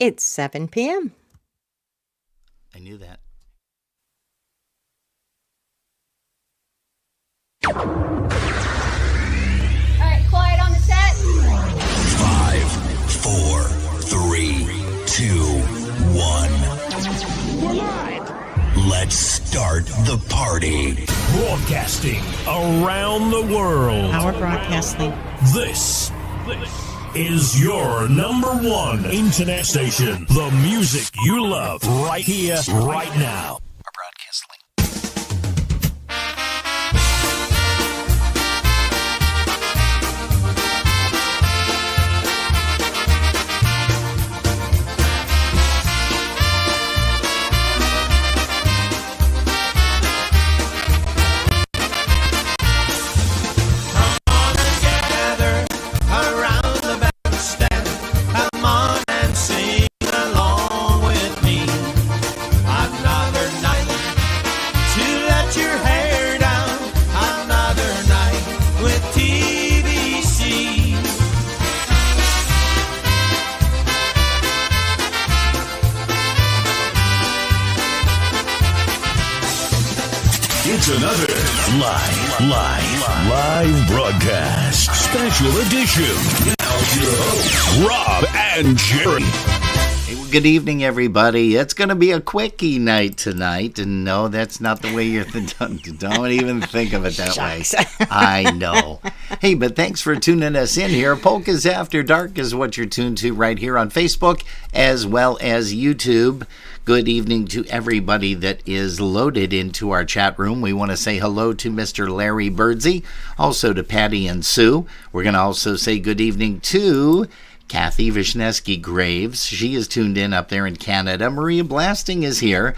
It's 7 p.m. I knew that. All right, quiet on the set. 5, 4, 3, 2, 1. We're live. Let's start the party. Broadcasting around the world. Our broadcasting. This is your number one internet station. The music you love right here, right now. Our broadcast link. It's another live broadcast special edition. Now your hosts, Rob and Jerry. Hey, well, good evening, everybody. It's going to be a quickie night tonight, and no, that's not the way you're don't even think of it that way. I know. Hey, but thanks for tuning us in here. Polkas After Dark is what you're tuned to right here on Facebook as well as YouTube. Good evening to everybody that is loaded into our chat room. We want to say hello to Mr. Larry Birdsey, also to Patty and Sue. We're going to also say good evening to Kathy Vishneski Graves. She is tuned in up there in Canada. Maria Blasting is here.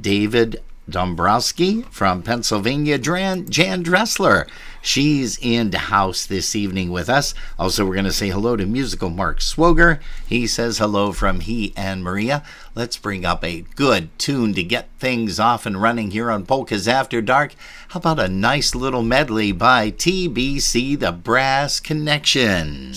David Dombrowski from Pennsylvania. Jan Dressler. She's in the house this evening with us. Also, we're going to say hello to musical Mark Swoger. He says hello from he and Maria. Let's bring up a good tune to get things off and running here on Polkas After Dark. How about a nice little medley by TBC, The Brass Connection?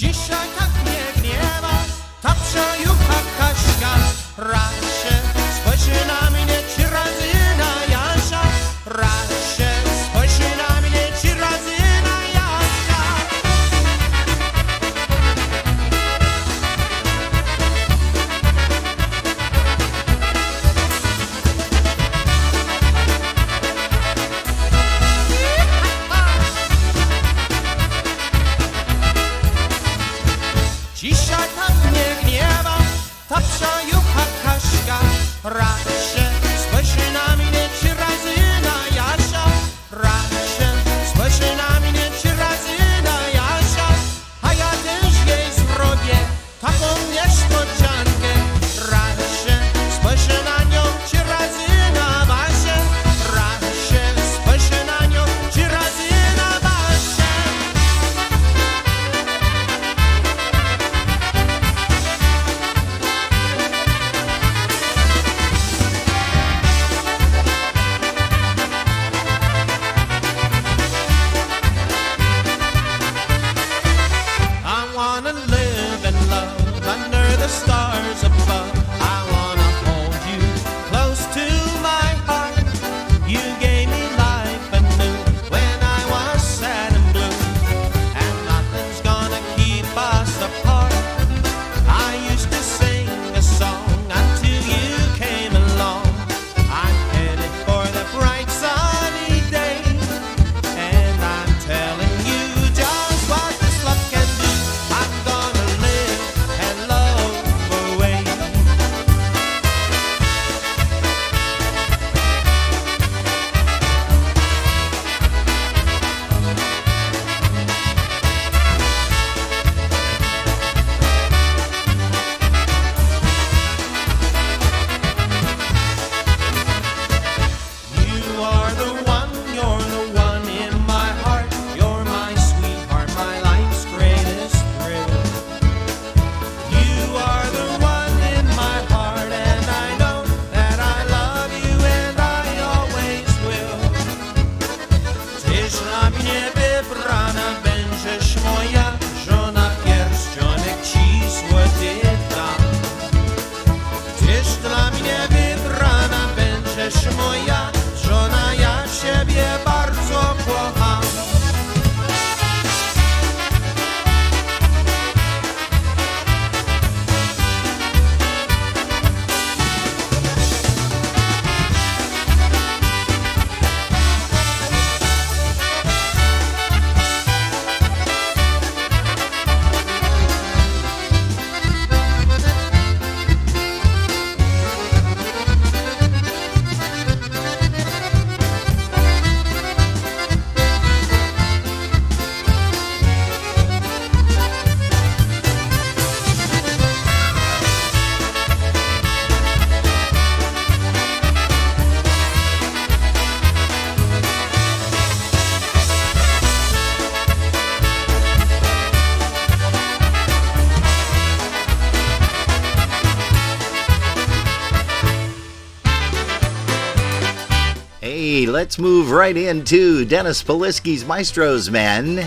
Hey, let's move right into Dennis Polisky's Maestro's Men.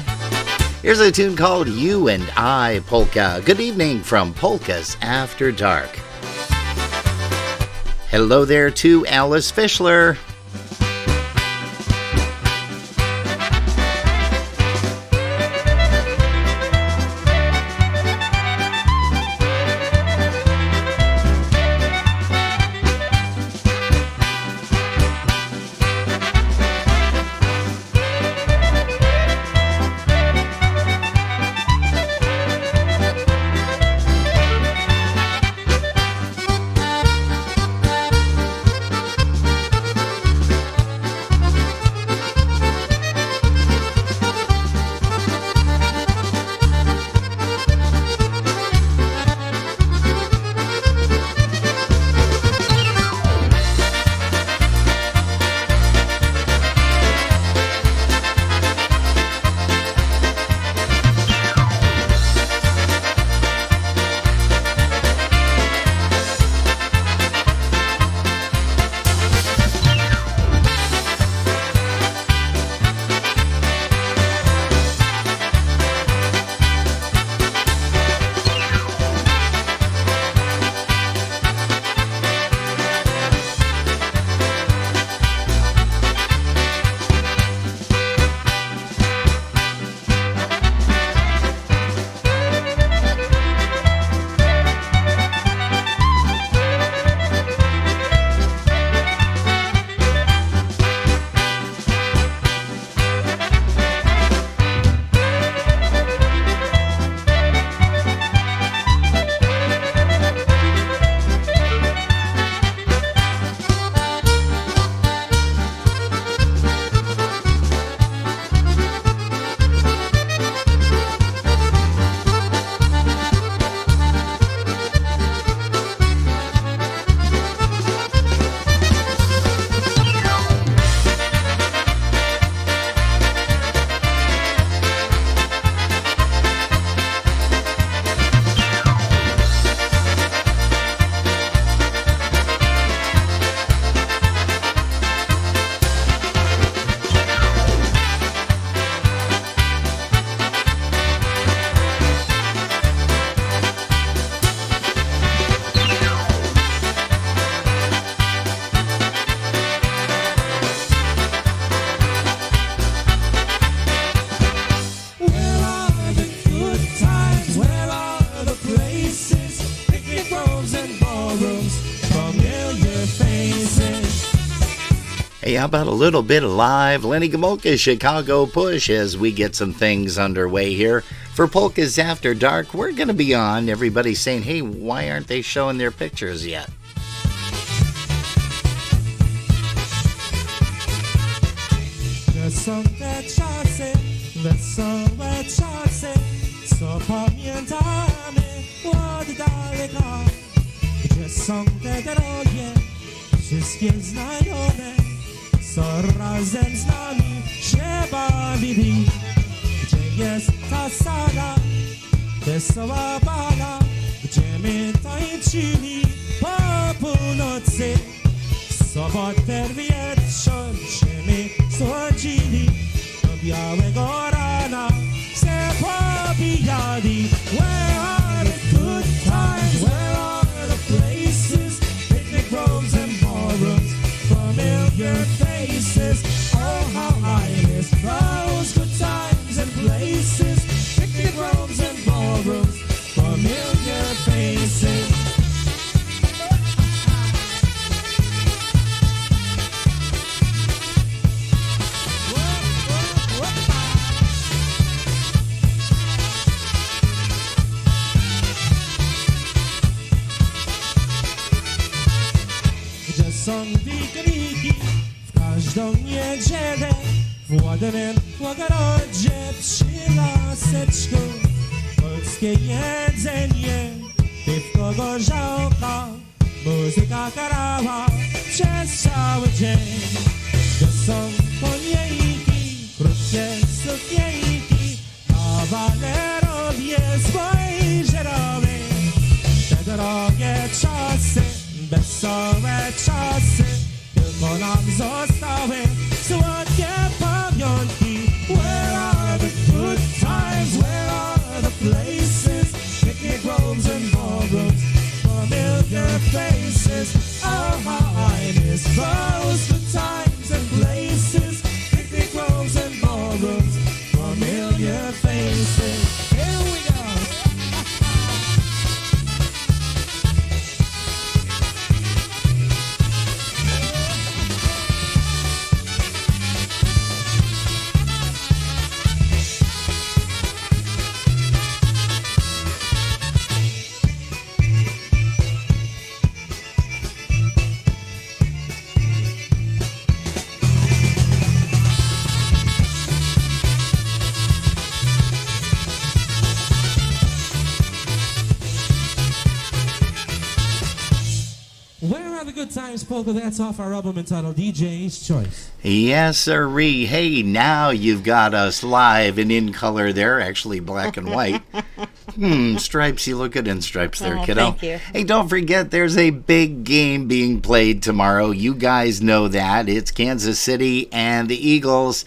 Here's a tune called You and I Polka. Good evening from Polkas After Dark. Hello there to Alice Fischler. Hey, how about a little bit of live Lenny Gomulka's Chicago Push as we get some things underway here. For Polkas After Dark, we're going to be on. Everybody's saying, hey, why aren't they showing their pictures yet? Wesołe czasy, co pamiętamy od daleka. Gdzie są te drogie, wszystkie znajome, co razem z nami się bawili. Gdzie jest ta sala, wesoła bala, gdzie my tańczyli po północy. W sobotę wieczór się my schodzili, do białego rana se pobijali. Where are the good times? Where are the places? Picnic rooms and ballrooms, familiar faces. Oh, how I miss those good times and places. Picnic rooms and ballrooms, familiar faces. Są pikriki w każdą niedzielę, w ładnym ogrodzie przy laseczku. Polskie jedzenie, piwko gorzałka, muzyka grała przez cały dzień. To są koniejki, krótkie sukienki, kawalerowie spojrzerowie. Te drogie czasy, wesołe czasy, tylko nam zostały. bawię, słodkie pamiątki. Where are the good times? Where are the places? Picnic groves and ballrooms, familiar faces. Oh, how I miss those good times and places. Picnic groves and ballrooms, familiar faces. Here we go. Where are the good times, Polka? That's off our album entitled DJ's Choice. Yes, sirree. Hey, now you've got us live and in color there, actually black and white. Stripes, you look good in stripes there, kiddo. Thank you. Hey, don't forget, there's a big game being played tomorrow. You guys know that. It's Kansas City and the Eagles.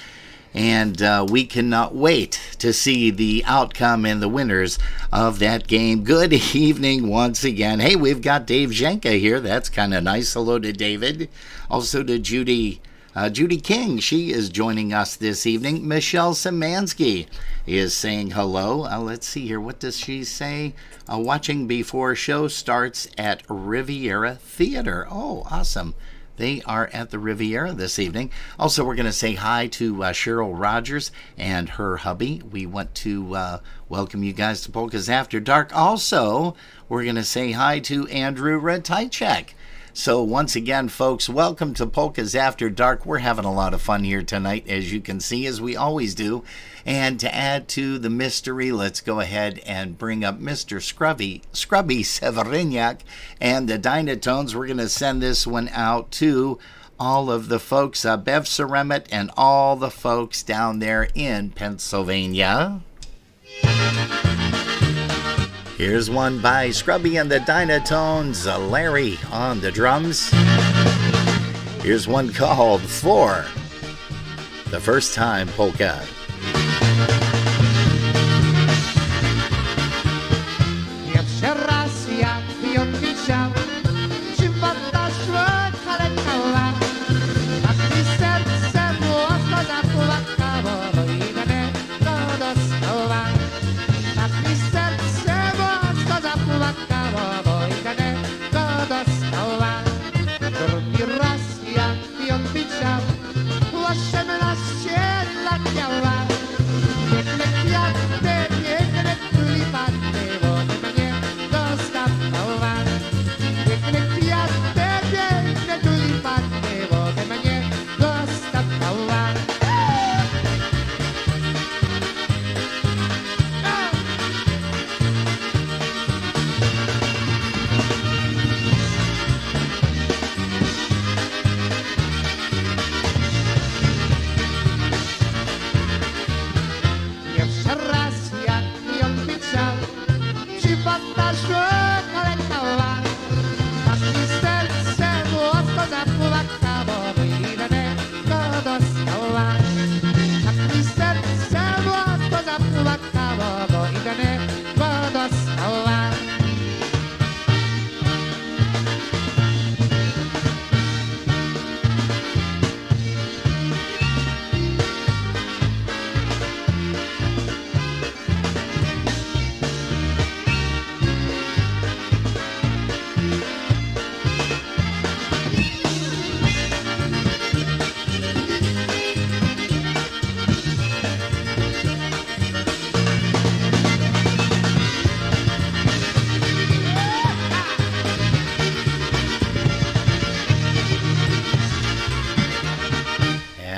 And we cannot wait to see the outcome and the winners of that game. Good evening once again. Hey, we've got Dave Zhenka here. That's kind of nice. Hello to David. Also to Judy King. She is joining us this evening. Michelle Szymanski is saying hello. Let's see here. What does she say? Watching before show starts at Riviera Theater. Oh, awesome. They are at the Riviera this evening. Also, we're going to say hi to Cheryl Rogers and her hubby. We want to welcome you guys to Polkas After Dark. Also, we're going to say hi to Andrew Ratajczak. So once again, folks, welcome to Polkas After Dark. We're having a lot of fun here tonight, as you can see, as we always do. And to add to the mystery, let's go ahead and bring up Mr. Scrubby Severiniak and the Dynatones. We're going to send this one out to all of the folks, Bev Ceremet and all the folks down there in Pennsylvania. Here's one by Scrubby and the Dynatones, Larry on the drums. Here's one called For the First Time Polka. Pierwszy raz jak ją widział, dziwota szła kalekała, tak mi serce mocno zapłakało, bo inne to dostała. Tak mi serce mocno zapłakało, bo inne to dostała. Drugi raz jak ją widział, 18 lat miała. Piękne kwiaty, piękne tulipaty, bo mnie dostała. Piękne kwiaty, piękne tulipaty, bo mnie dostała. Pierwszy raz jak ją widział, dziwota szła kalekała. Tak mi serce mocno zapłakało, bo inne to dostała. Tak mi serce mocno zapłakało, bo inne to dostała.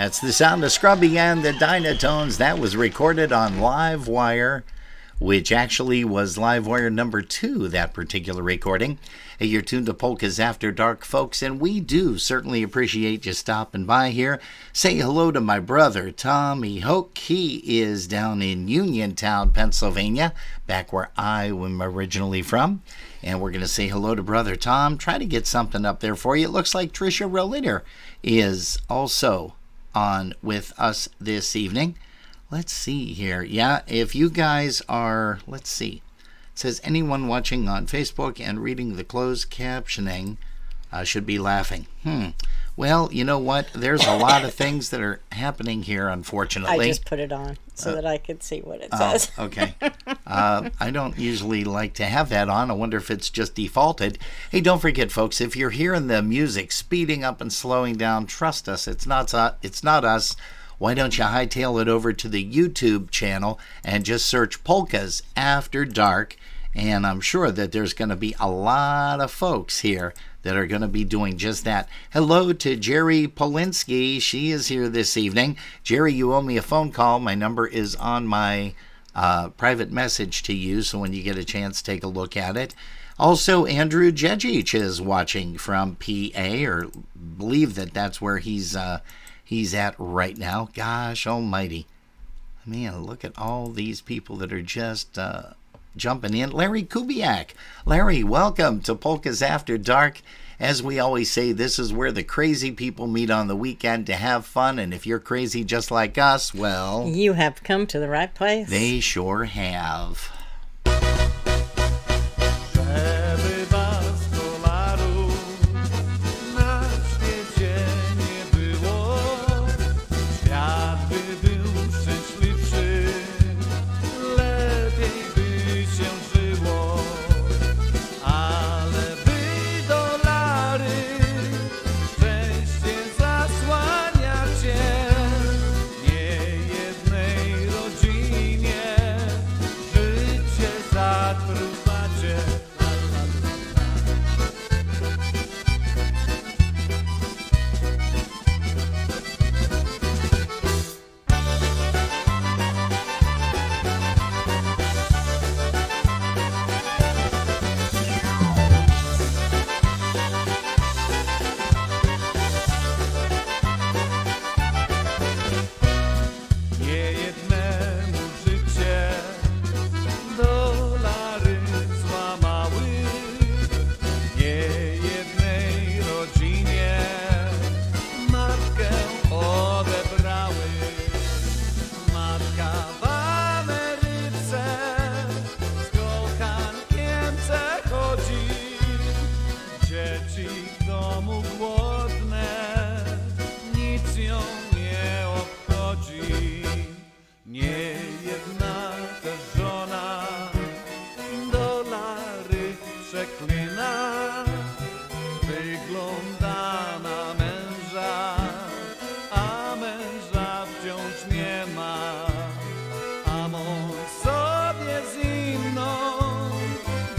That's the sound of Scrubby and the Dynatones. That was recorded on Livewire, which actually was Livewire number 2, that particular recording. Hey, you're tuned to Polkas After Dark, folks, and we do certainly appreciate you stopping by here. Say hello to my brother, Tommy Hoke. He is down in Uniontown, Pennsylvania, back where I am originally from. And we're going to say hello to brother Tom. Try to get something up there for you. It looks like Trisha Rolliner is also on with us this evening. Let's see here. Yeah, if you guys are, let's see. It says anyone watching on Facebook and reading the closed captioning should be laughing. Well, you know what? There's a lot of things that are happening here, unfortunately. I just put it on so that I could see what it says. Okay. I don't usually like to have that on. I wonder if it's just defaulted. Hey, don't forget, folks, if you're hearing the music speeding up and slowing down, trust us. It's not us. Why don't you hightail it over to the YouTube channel and just search Polkas After Dark? And I'm sure that there's going to be a lot of folks here that are going to be doing just that. Hello to Jerry Polinsky. She is here this evening. Jerry, you owe me a phone call. My number is on my private message to you, so when you get a chance, take a look at it. Also, Andrew Jejic is watching from PA, or believe that that's where he's at right now. Gosh almighty. Man, look at all these people that are just jumping in. Larry Kubiak. Larry, welcome to Polkas After Dark. As we always say, this is where the crazy people meet on the weekend to have fun, and if you're crazy just like us, well, You have come to the right place. they sure have. Żeby was dolarów na świecie nie było, świat by był szczęśliwszy, lepiej by się żyło, ale wy dolary szczęście zasłaniacie, nie jednej rodzinie życie zatruwacie. Niejednemu życie dolary złamały, niejednej rodzinie matkę odebrały. Matka w Ameryce z kochankiem chce chodzi, dzieci w domu głodne, nic ją nie obchodzi. Niejedna też żona dolary przeklina, wygląda na męża, a męża wciąż nie ma. A mąż sobie z inną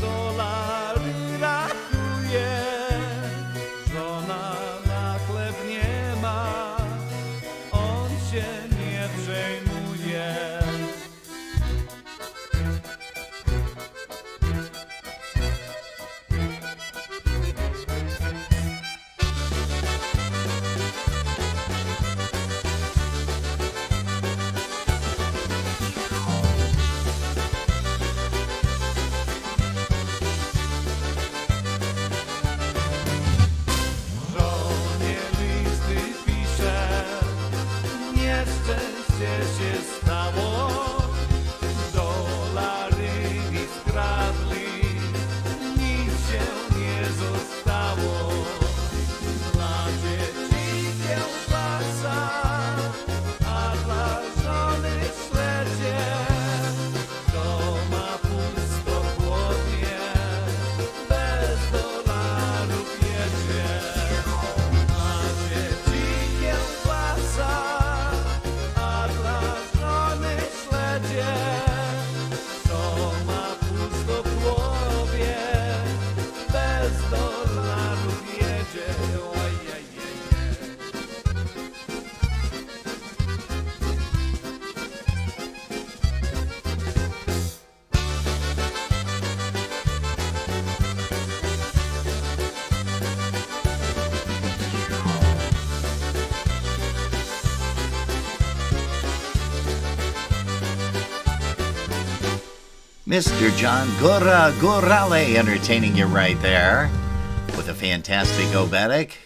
dolary rachuje, żona na chleb nie ma, on się nie przejmuje. Żonie listy pisze, nieszczęście się stało, dolary mi skradli, nic się nie zostało. Dla dzieci kiełbasa, a dla żony śledzie, to ma pusto w głowie, bez dolarów jedzie. Dla dzieci kiełbasa, a dla żony śledzie, to ma pusto w głowie, bez dolarów jedzie. Ojejejej. Mr. John Gorale entertaining you right there with a fantastic Obedic.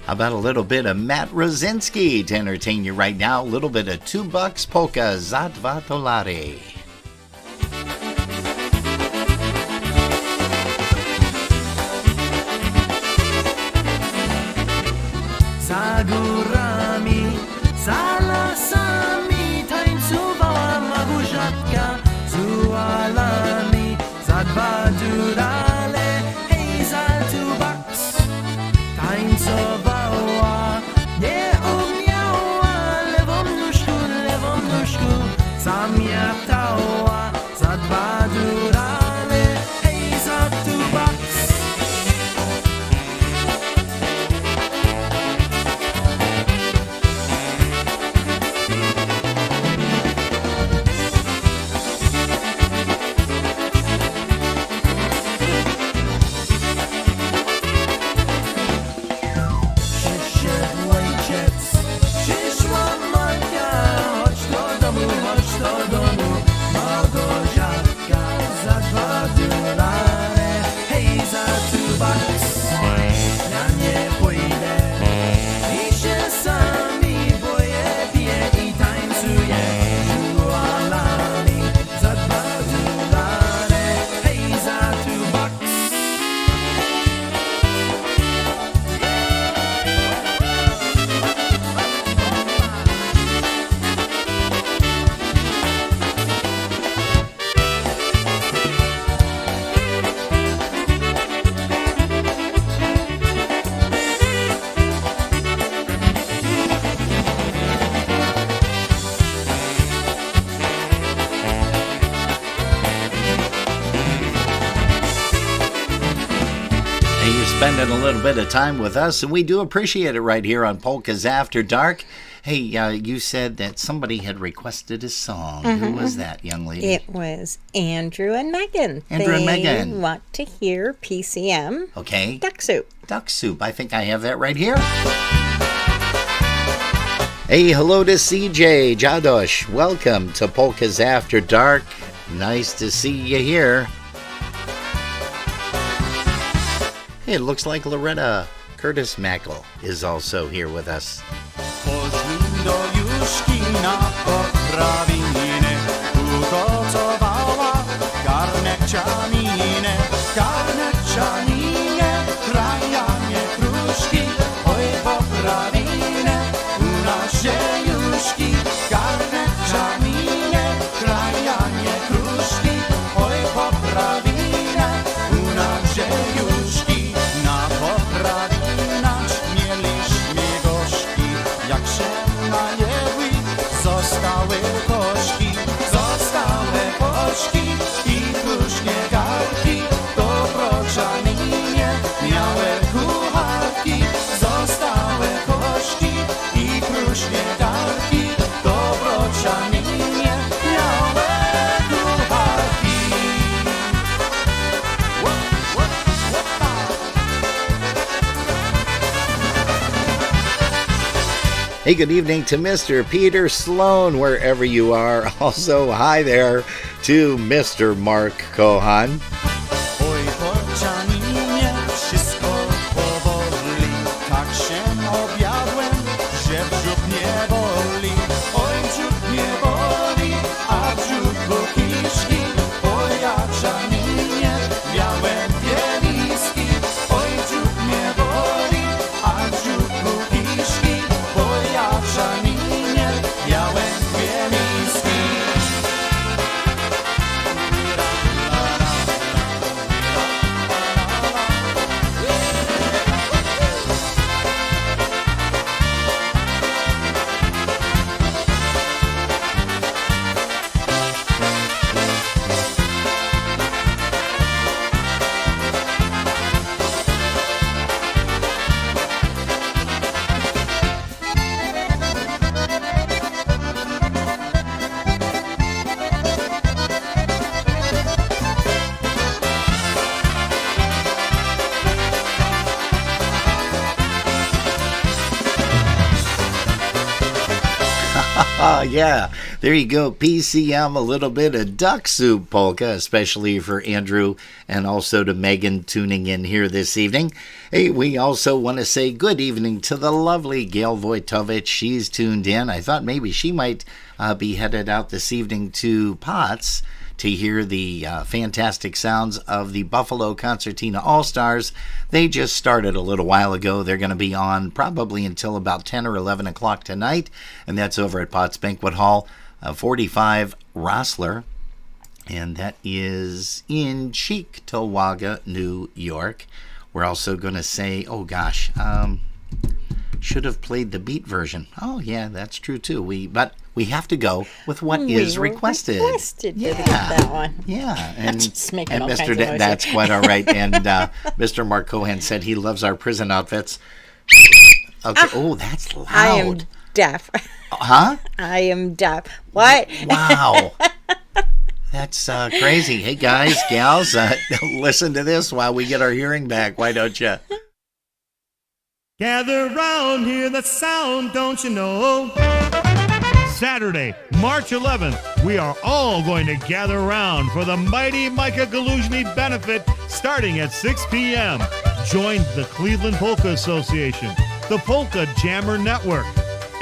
How about a little bit of Matt Rosinski to entertain you right now? A little bit of $2 polka za dwa dolary. Za górami, za lasami tańcowała Małgorzatka z ułalami za 2 durale, hej, za $2 tańcowała, nie umiała lewą nóżką zamiatała za 2 durale, hej, za $2. Spending a little bit of time with us, and we do appreciate it right here on Polkas After Dark. Hey, you said that somebody had requested a song. Who was that, young lady? It was Andrew and Megan. Andrew and They Megan. want to hear PCM. Okay. Duck Soup. Duck Soup. I think I have that right here. Hey, hello to CJ Jadosh. Welcome to Polkas After Dark. Nice to see you here. Hey, it looks like Loretta Curtis Mackel is also here with us. Poszli do Juszki na poprawinę, ugotowała garnek cianinę, krajanie kruszki, oj poprawinę, u nas się Juszki, garnek cianinę, krajanie kruszki, oj poprawinę, u nas się Juszki. Na poprawinacz mieliśmy gorzki, jak się najęły, zostały koszki i krusznie garki, dobrocianinie miałe kucharki, zostały koszki i krusznie garki, dobrocianinie miałe kucharki. Hey, good evening to Mr. Peter Sloan, wherever you are. Also, hi there to Mr. Mark Kohan. Oj, porcianinie, wszystko powoli, tak się objadłem, że brzuch nie boli. Oj, brzuch nie boli, a brzuchu kiszki. Oj, jaczaninie, miałem bieliski. Oj, brzuch nie boli, a brzuchu kiszki. Oj, jaczaninie, miałem bieliski. Yeah, there you go. PCM, a little bit of duck soup polka, especially for Andrew and also to Megan tuning in here this evening. Hey, we also want to say good evening to the lovely Gail Wojtovich. She's tuned in. I thought maybe she might be headed out this evening to Potts to hear the fantastic sounds of the Buffalo Concertina All-Stars. They just started a little while ago. They're going to be on probably until about 10 or 11 o'clock tonight, and that's over at Potts Banquet Hall, 45 Rossler, and that is in Cheektowaga, New York. We're also going to say, should have played the beat version. Oh, yeah, that's true, too. But we have to go with what is requested. Requested to get that one. Yeah, and Just making all Mr. kinds of noises. That's quite all right. And Mr. Mark Cohen said he loves our prison outfits. Okay. Oh, that's loud. I am deaf. Huh? I am deaf. What? Wow. That's crazy. Hey, guys, gals, listen to this while we get our hearing back. Why don't you? Gather round, hear the sound, don't you know? Saturday, March 11th, we are all going to gather around for the Mighty Micah Galuzhny benefit starting at 6 p.m. Join the Cleveland Polka Association, the Polka Jammer Network,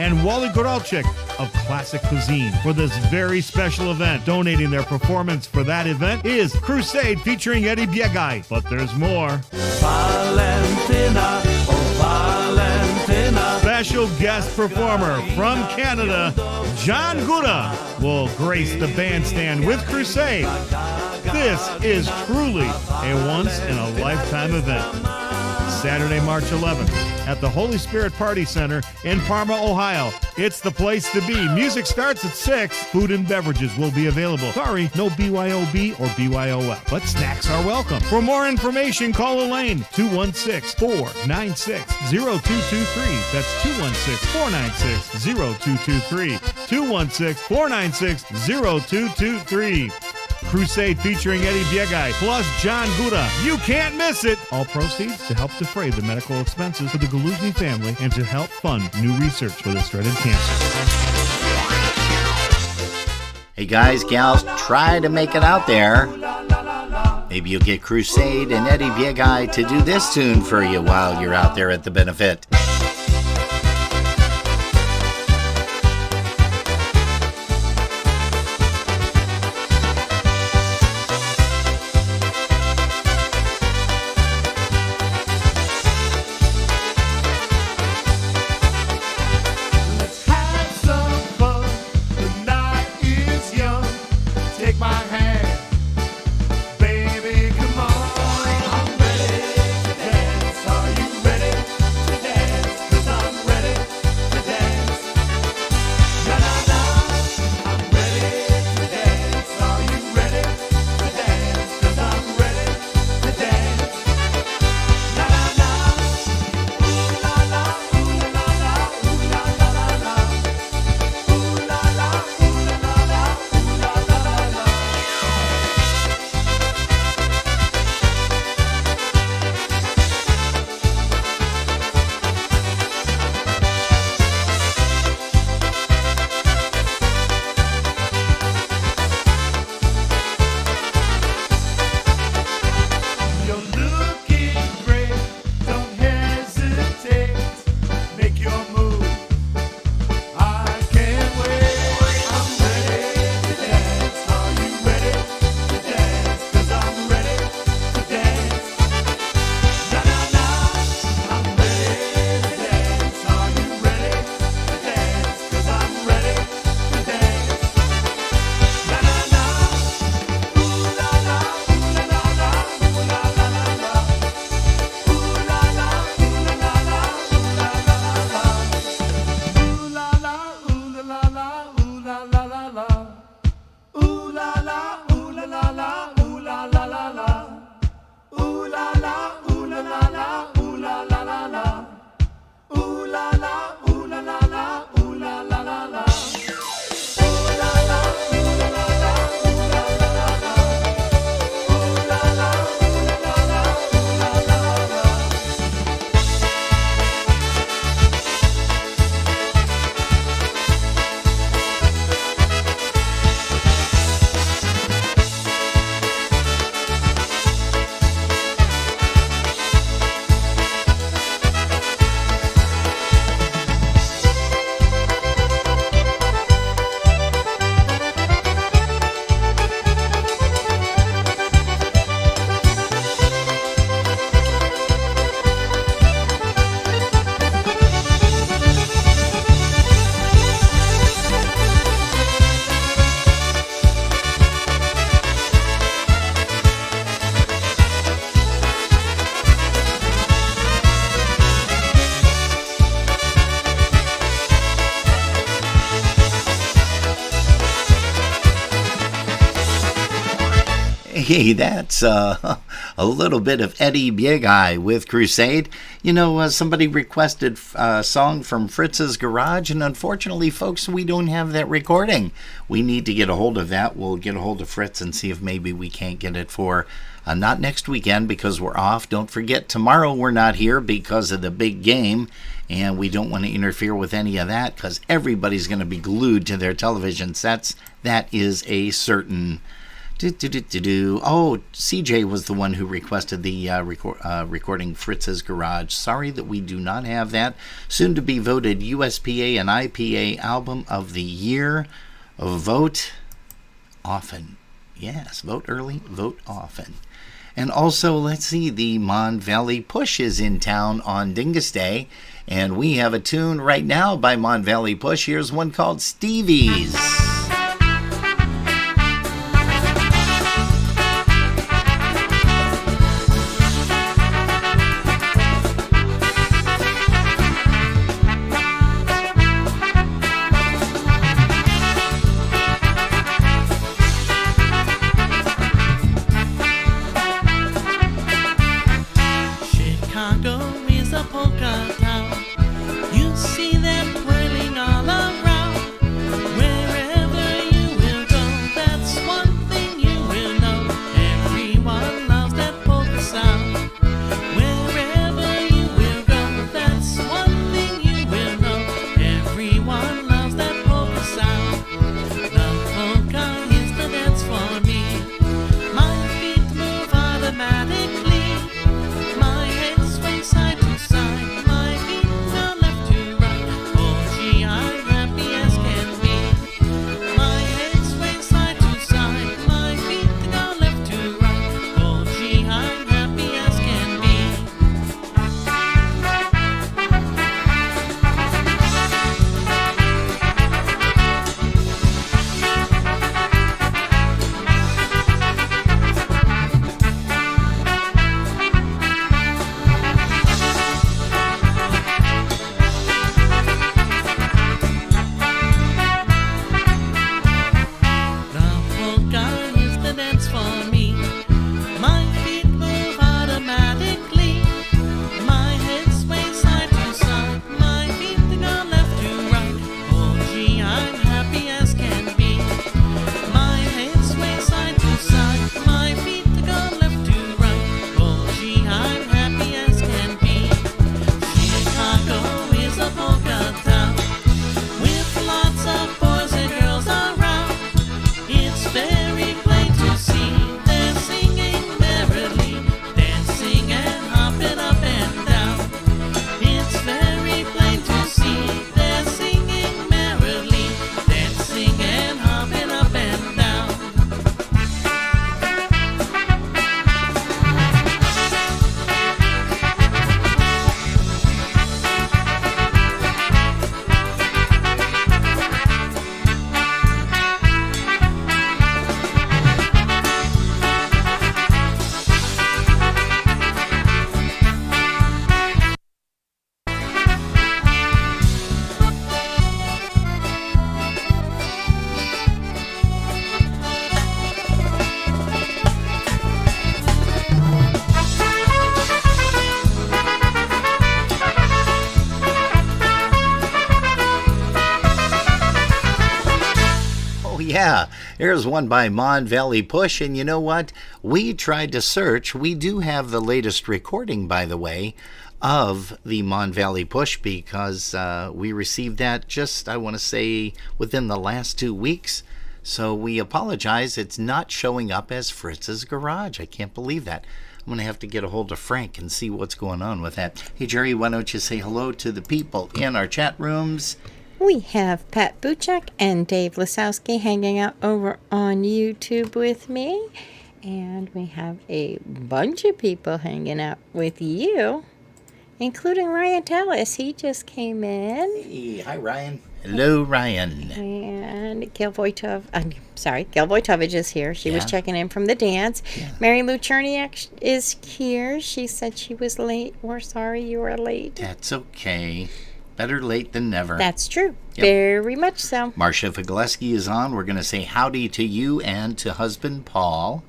and Wally Goralczyk of Classic Cuisine for this very special event. Donating their performance for that event is Crusade featuring Eddie Biegaj. But there's more. Valentina, oh Valentina. Special guest performer from Canada, John Gura, will grace the bandstand with Crusade. This is truly a once-in-a-lifetime event. Saturday, March 11th at the Holy Spirit Party Center in Parma, Ohio. It's the place to be. Music starts at 6. Food and beverages will be available. Sorry, no BYOB or BYOF, but snacks are welcome. For more information, call Elaine, 216-496-0223. That's 216-496-0223. 216-496-0223. Crusade featuring Eddie Biegaj plus John Gura. You can't miss it. All proceeds to help defray the medical expenses for the Galuzhny family and to help fund new research for this dreaded cancer. Hey, guys, gals, try to make it out there. Maybe you'll get Crusade and Eddie Biegaj to do this tune for you while you're out there at the benefit. Hey, that's a little bit of Eddie Big Eye with Crusade. You know, somebody requested a song from Fritz's Garage, and unfortunately, folks, we don't have that recording. We need to get a hold of that. We'll get a hold of Fritz and see if maybe we can't get it for not next weekend because we're off. Don't forget, tomorrow we're not here because of the big game, and we don't want to interfere with any of that because everybody's going to be glued to their television sets. That is a certain... Oh, CJ was the one who requested the recording Fritz's Garage. Sorry that we do not have that. Soon to be voted USPA and IPA Album of the Year. Vote often. Yes, vote early, vote often. And also, let's see, the Mon Valley Push is in town on Dingus Day. And we have a tune right now by Mon Valley Push. Here's one called Stevie's. Chicago is a polka town. You see them twirling all around. Wherever you will go, that's one thing you will know. Everyone loves that polka sound. Wherever you will go, that's one thing you will know. Everyone loves that polka sound. The polka is the dance for me. My feet move automatically. My head sways side to side. My feet go left to right. Oh gee, I'm happy as can be. My head sways side to side. My feet go left to right. Oh gee, I'm happy as can be. The polka is the dance for me. My feet move automatically. My head sways side to side. My feet go left to right. Oh gee, I'm happy as can be. My head sways side to side. My feet go left to right. Oh gee, I'm happy as can be. Chicago is a polka town with lots of boys and girls around. It's very plain to see. They're singing merrily, dancing and hopping up and down. It's very plain to see. They're singing merrily, dancing and hopping up and down. Oh, yeah. Here's one by Mon Valley Push. And you know what? We tried to search. We do have the latest recording, by the way, of the Mon Valley Push because we received that just, I want to say, within the last 2 weeks. So we apologize. It's not showing up as Fritz's Garage. I can't believe that. I'm going to have to get a hold of Frank and see what's going on with that. Hey, Jerry, why don't you say hello to the people in our chat rooms? We have Pat Buchek and Dave Lasowski hanging out over on YouTube with me. And we have a bunch of people hanging out with you, including Ryan Tellis. He just came in. Hey, hi, Ryan. Hello, Ryan. And Gail Voitovich is here. She was Yeah. checking in from the dance. Yeah. Mary Lou Cherniak is here. She said she was late. We're sorry you were late. That's okay. Better late than never. That's true. Yep. Very much so. Marcia Figleski is on. We're going to say howdy to you and to husband Paul.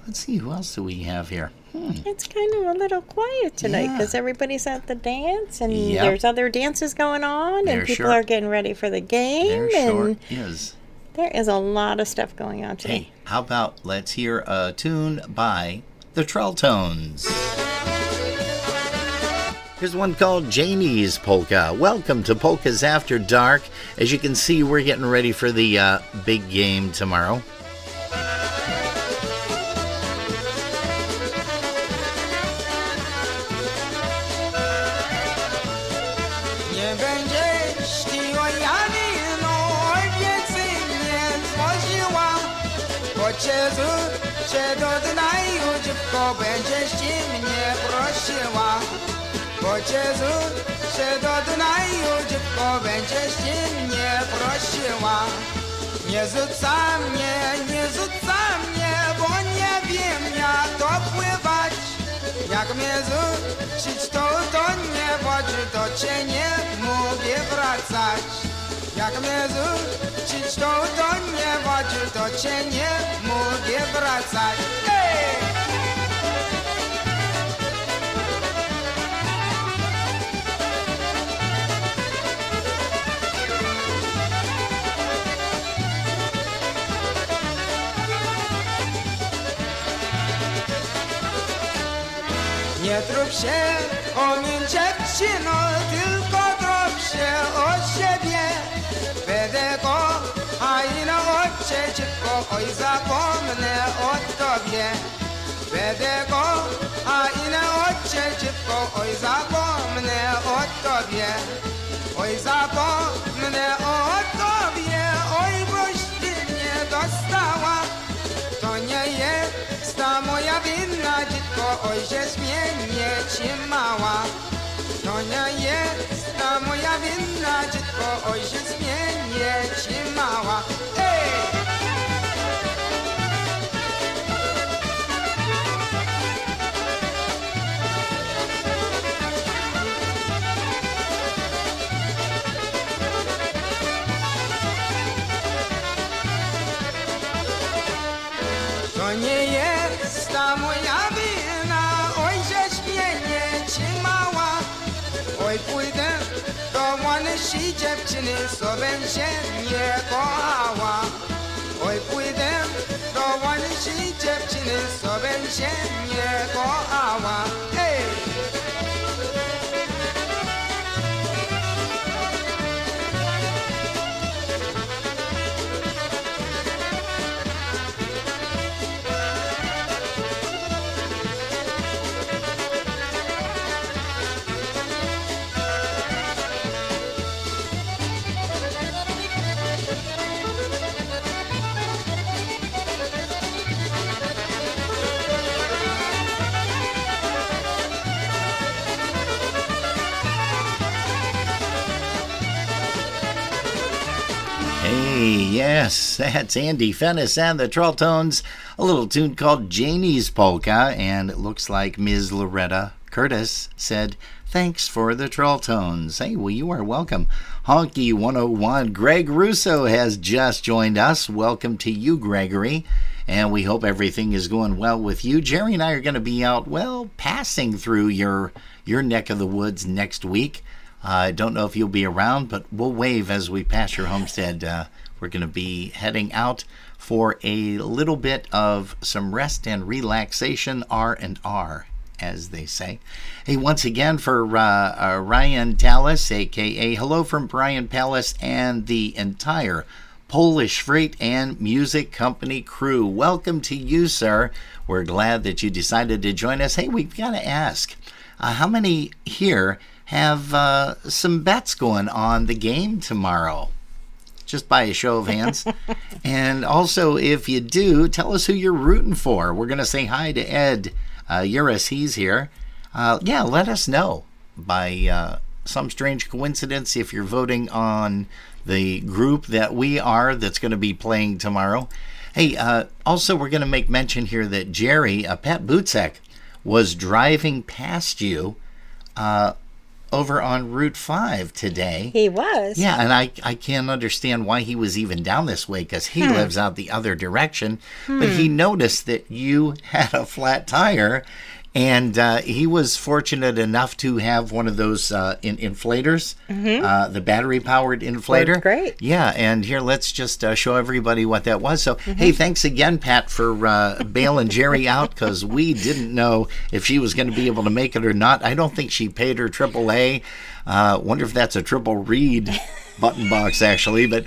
Let's see, who else do we have here? It's kind of a little quiet tonight because everybody's at the dance and Yep. there's other dances going on There and people sure- are getting ready for the game. There and sure is. there is a lot of stuff going on today. Hey, how about let's hear a tune by the Trelltones. Here's one called Janie's Polka. Welcome to Polkas After Dark. As you can see, we're getting ready for the big game tomorrow. Nie będziesz ty ojany, no ojciec nie złożyła. Bo cię się do dnaju, dziewko, będziesz ci mnie prosiła. Bo cię się do dnaju, dziewko, będziesz ci mnie prosiła. Nie rzuca mnie, bo nie wiem jak to pływać. Jak mnie rzucić, to nie wodzi, to cię nie mogę wracać. Jak mnie rzucić, to nie wodzi, to cię nie mogę wracać. Ej! Nie trup się o mnie dziewczyno, tylko trup się o siebie. Będę kochajna od dziewko, oj zapomnę o tobie. Będę kochajna od dziewko, oj zapomnę o tobie. Oj zapomnę o tobie, oj boś ty mnie dostała. To nie jest ta moja wina, dziecko, oj, że zmienię ci mała. To nie jest ta moja wina, dziecko, oj, że zmienię ci mała. Ej! To nie jest ta moja wina, oj, że śmienie ci mała. Oj, pójdę do młodej dziewczyny, co będzie mnie kochała. Oj, pójdę do młodej dziewczyny, co będzie mnie kochała. Ej! Hey, yes, that's Andy Fennis and the Trelltones. A little tune called Janie's Polka, and it looks like Ms. Loretta Curtis said, thanks for the Trelltones. Hey, well, you are welcome. Honky 101, Greg Russo has just joined us. Welcome to you, Gregory. And we hope everything is going well with you. Jerry and I are going to be out, well, passing through your neck of the woods next week. I don't know if you'll be around, but we'll wave as we pass your homestead. We're going to be heading out for a little bit of some rest and relaxation, R&R, as they say. Hey, once again for Ryan Tallis, a.k.a. hello from Brian Palace and the entire Polish Freight and Music Company crew. Welcome to you, sir. We're glad that you decided to join us. Hey, we've got to ask, how many here have some bets going on the game tomorrow? Just by a show of hands. And also, if you do, tell us who you're rooting for. We're going to say hi to Ed Uris. He's here. Yeah, let us know by some strange coincidence if you're voting on the group that we are that's going to be playing tomorrow. Hey, also, we're going to make mention here that Jerry, Pat Butzek, was driving past you over on Route 5 today. He was. Yeah, and I can't understand why he was even down this way because he lives out the other direction. But he noticed that you had a flat tire, and he was fortunate enough to have one of those inflators, the battery-powered inflator. Worked great. Yeah, and here, let's just show everybody what that was. So, hey, thanks again, Pat, for bailing Jerry out because we didn't know if she was going to be able to make it or not. I don't think she paid her AAA. Wonder if that's a triple read button box, actually, but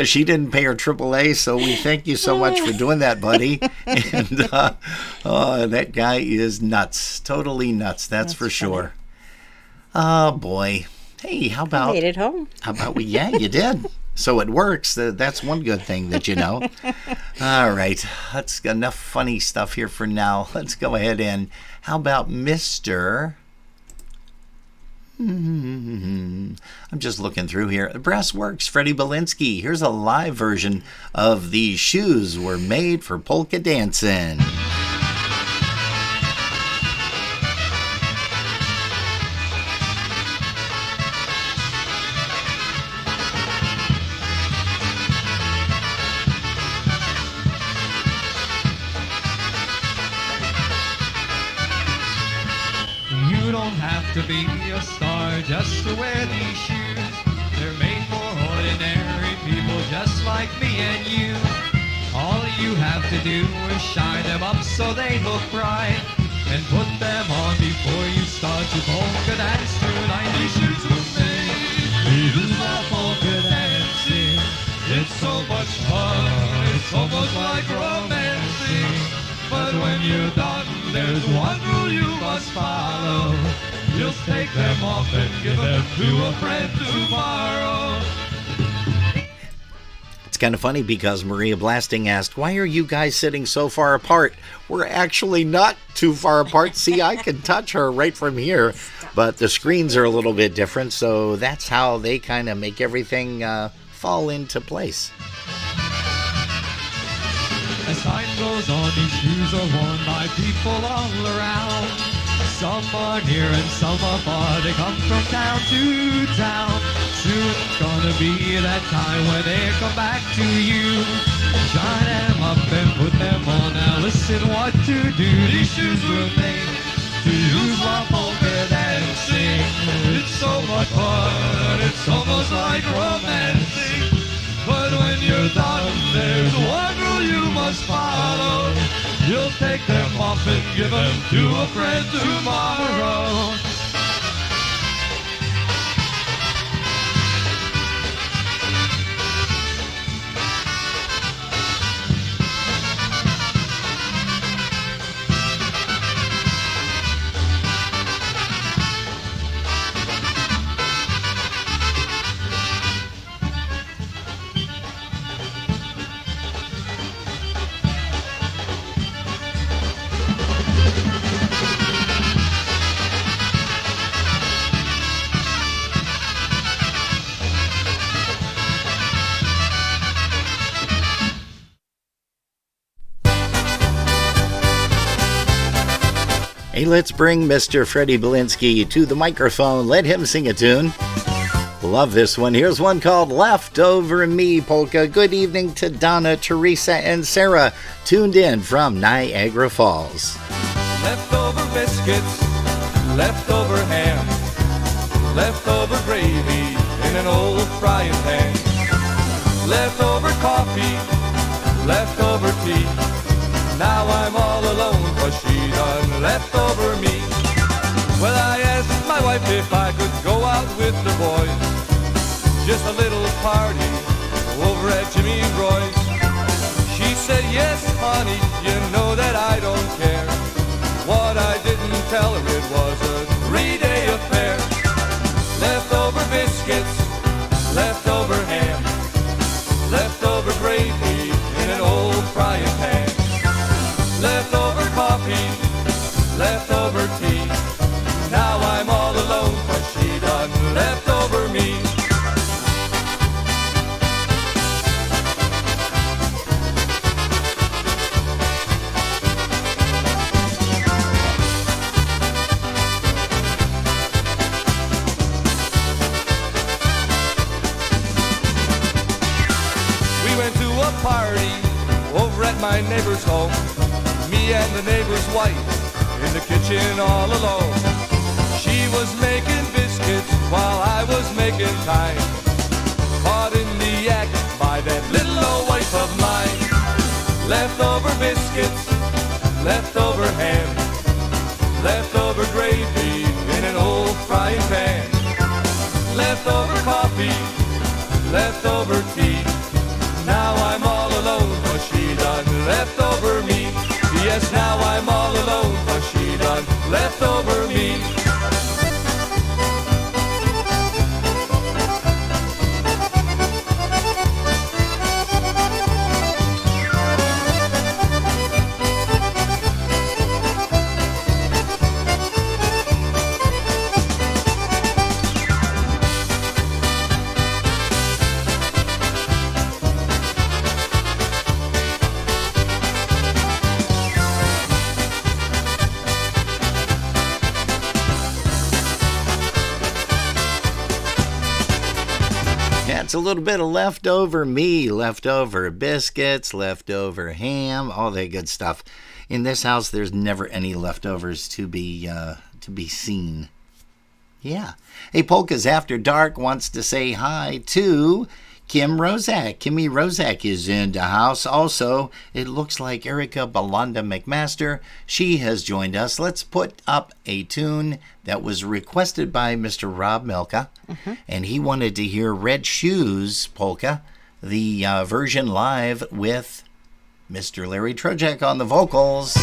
she didn't pay her AAA, so we thank you so much for doing that, buddy. And that guy is nuts, totally nuts, that's for sure. Oh, boy. Hey, how about... I made it home. How about we... Yeah, you did. So it works. That's one good thing that you know. All right. That's enough funny stuff here for now. Let's go ahead and... How about Mr... I'm just looking through here. Brass Works, Freddie Belinsky. Here's a live version of These Shoes Were Made for Polka Dancing. You don't have to be a star just to wear these shoes. They're made for ordinary people just like me and you. All you have to do is shine them up so they look bright, and put them on before you start your polka dance tonight. These shoes were made to use my polka dancing. It's so much fun, it's almost like romancing. But when you're done, there's one rule you must follow. You'll take them off and give them to a friend tomorrow. It's kind of funny because Maria Blasting asked, why are you guys sitting so far apart? We're actually not too far apart. See, I can touch her right from here, but the screens are a little bit different, so that's how they kind of make everything fall into place. As time goes on, these shoes are worn by people all around. Some are near and some are far. They come from town to town. Soon it's gonna be that time when they come back to you. Shine them up and put them on. Now listen what to do. These shoes were made to use while polka dancing. It's so much fun. It's almost like romancing. But when you're done, there's one rule you must follow. You'll take them off and give them to a friend tomorrow. Hey, let's bring Mr. Freddie Belinsky to the microphone. Let him sing a tune. Love this one. Here's one called Leftover Me Polka. Good evening to Donna, Teresa, and Sarah, tuned in from Niagara Falls. Leftover biscuits, leftover ham, leftover gravy in an old frying pan, leftover coffee, leftover tea. Now I'm all alone 'cause she done left over me. Well, I asked my wife if I could go out with the boys, just a little party over at Jimmy Roy's. She said, yes, honey, you know that I don't care. What I didn't tell her, it was a 3-day affair. Leftover biscuits, leftover ham, leftover gravy in an old frying pan, leftover coffee, leftover tea. Now I'm all alone 'cause she done left over me. home. Me and the neighbor's wife in the kitchen all alone. She was making biscuits while I was making time. Caught in the act by that little old wife of mine. Leftover biscuits, leftover ham, leftover gravy in an old frying pan. Leftover coffee, leftover tea. Now I'm all alone, 'cause she done left over me. Yes, now I'm all alone, 'cause she done left over me. It's a little bit of leftover me, leftover biscuits, leftover ham, all that good stuff. In this house, there's never any leftovers to be seen. Yeah. Hey, Polkas After Dark wants to say hi to Kim Rozak. Kimmy Rozak is in the house. Also, it looks like Erica Belanda McMaster. She has joined us. Let's put up a tune that was requested by Mr. Rob Milka. And he wanted to hear Red Shoes polka, the version live with Mr. Larry Trojak on the vocals.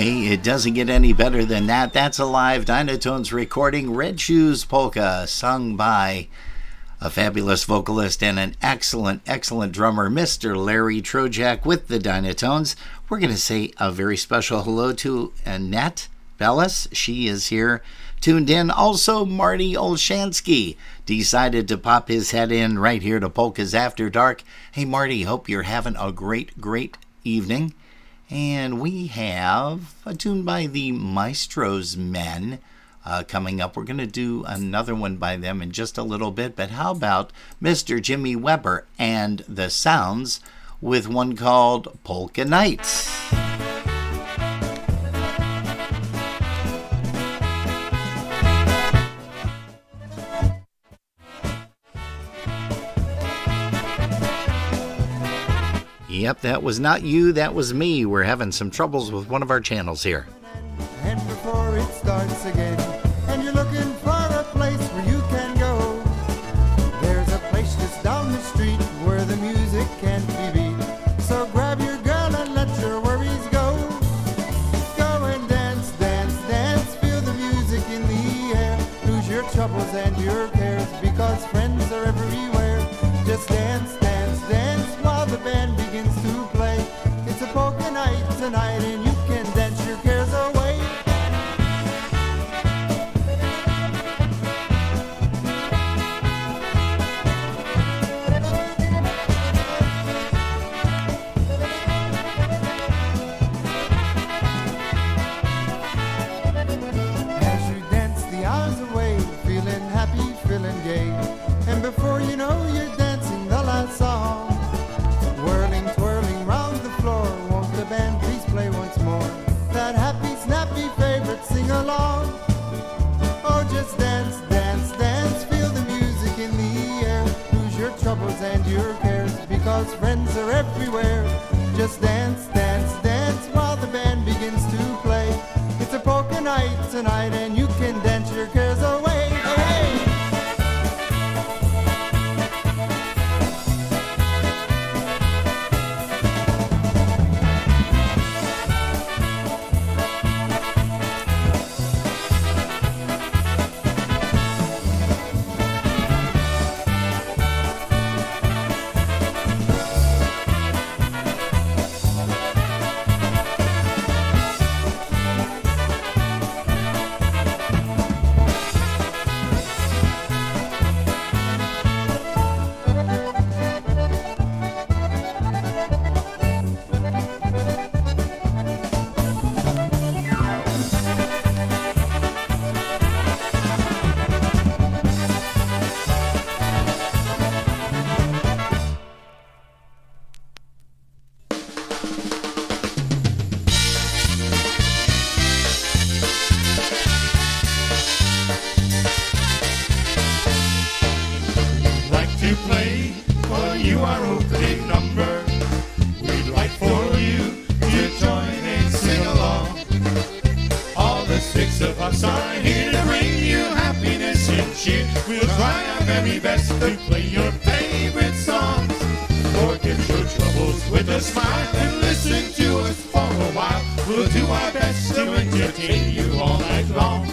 Hey, it doesn't get any better than that. That's a live Dynatones recording, Red Shoes Polka, sung by a fabulous vocalist and an excellent, excellent drummer, Mr. Larry Trojak with the Dynatones. We're going to say a very special hello to Annette Bellis. She is here, tuned in. Also, Marty Olshansky decided to pop his head in right here to Polkas After Dark. Hey, Marty, hope you're having a great, great evening. And we have a tune by the Maestro's Men coming up. We're going to do another one by them in just a little bit. But how about Mr. Jimmy Weber and the Sounds with one called Polka Nights? Yep, that was not you, that was me. We're having some troubles with one of our channels here. And before it starts again, and you're looking for a place where you can go, there's a place just down the street where the music can't be beat. So grab your girl and let your worries go. Go and dance, dance, dance, feel the music in the air. Lose your troubles and your cares, because friends are everywhere. Just dance, dance, dance while the band begins to play. It's a polka night tonight, and you can dance your cares away. As you dance the hours away, feeling happy, feeling gay, and before you know you're dancing the last song. Whirling, twirling round the floor, won't the band please play once more? That happy, snappy favorite, sing along. Oh, just dance, dance, dance, feel the music in the air. Lose your troubles and your cares, because friends are everywhere. Just dance, dance, dance while the band begins to play. It's a polka night tonight, and you can dance your cares away. Hey! Like to play for you our opening number. We'd like for you to join and sing along. All the six of us are here to bring you happiness and cheer. We'll try our very best to play your favorite songs. Forget your troubles with a smile and listen to us for a while. We'll do our best to entertain you all night long.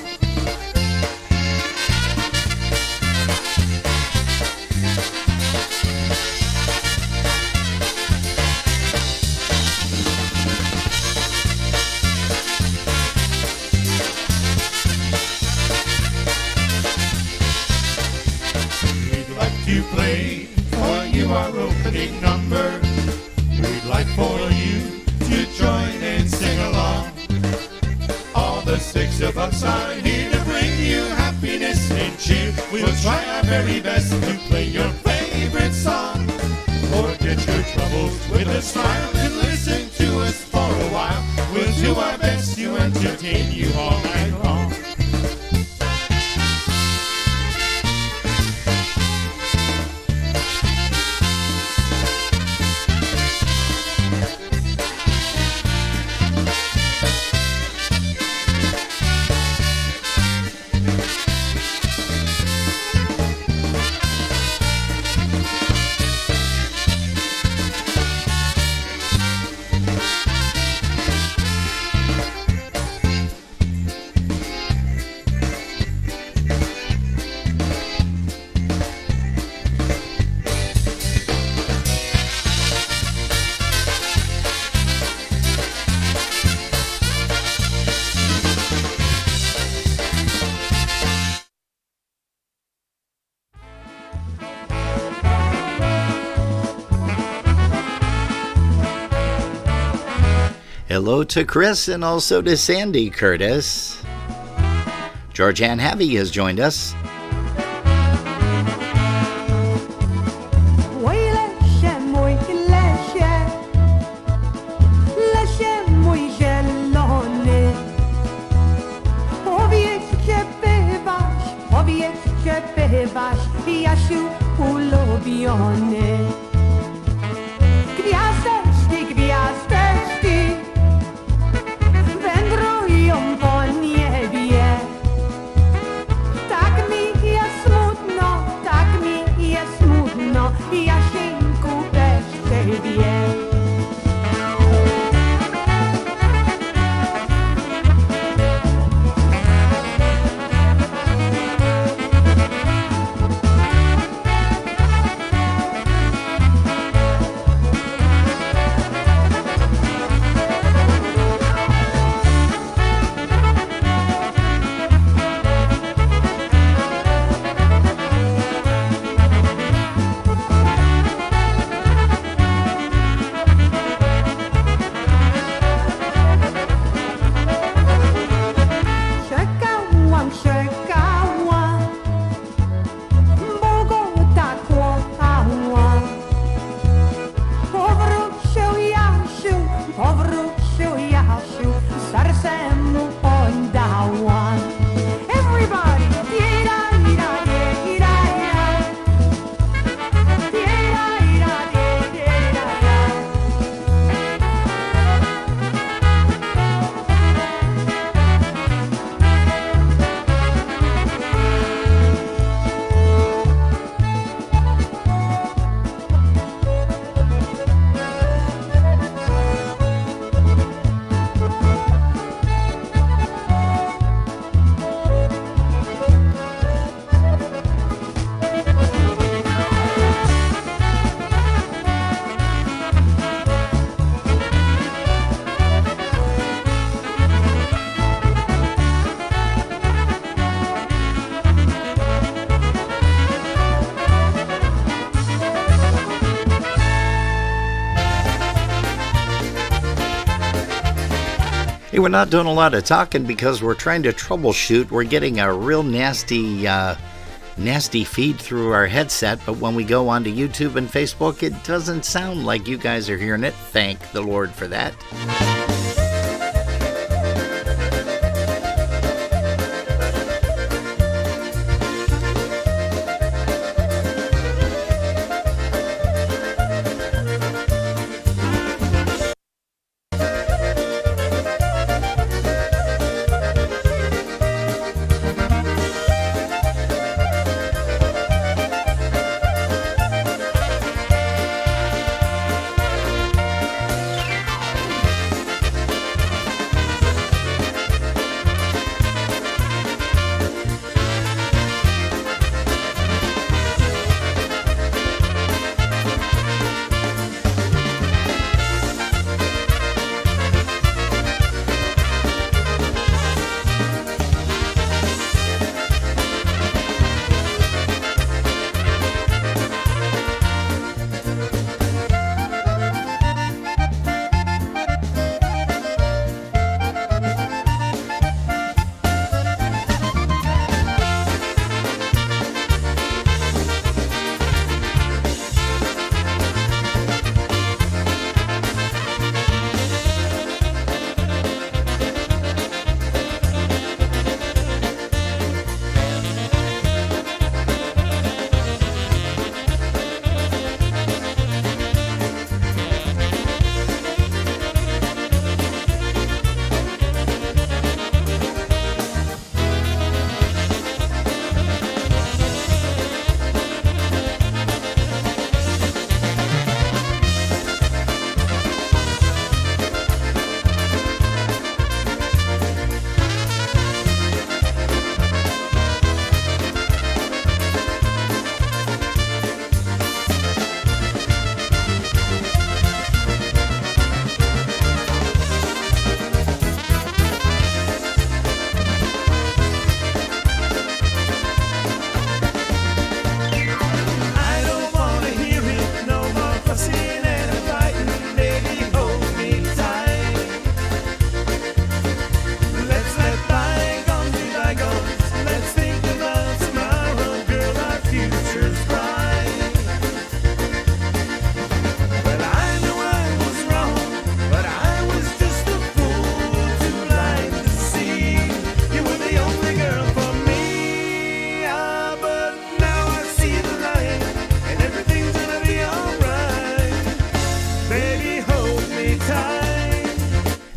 We'd like to play for you our opening number. We'd like for you to join and sing along. All the six of us are here to bring you happiness and cheer. We'll try our very best to play your favorite song. Forget your troubles with a smile and listen to us for a while. We'll do our best to entertain you all night long. Hello to Chris and also to Sandy Curtis. Georgianne Havey has joined us. Jasiu ulubiony. Gwiazdeczki, gwiazdeczki wędrują po niebie. Tak mi jest smutno, tak mi jest smutno, Jasieńku bez ciebie. Hey, we're not doing a lot of talking because we're trying to troubleshoot. We're getting a real nasty feed through our headset, but when we go onto YouTube and Facebook, it doesn't sound like you guys are hearing it. Thank the Lord for that.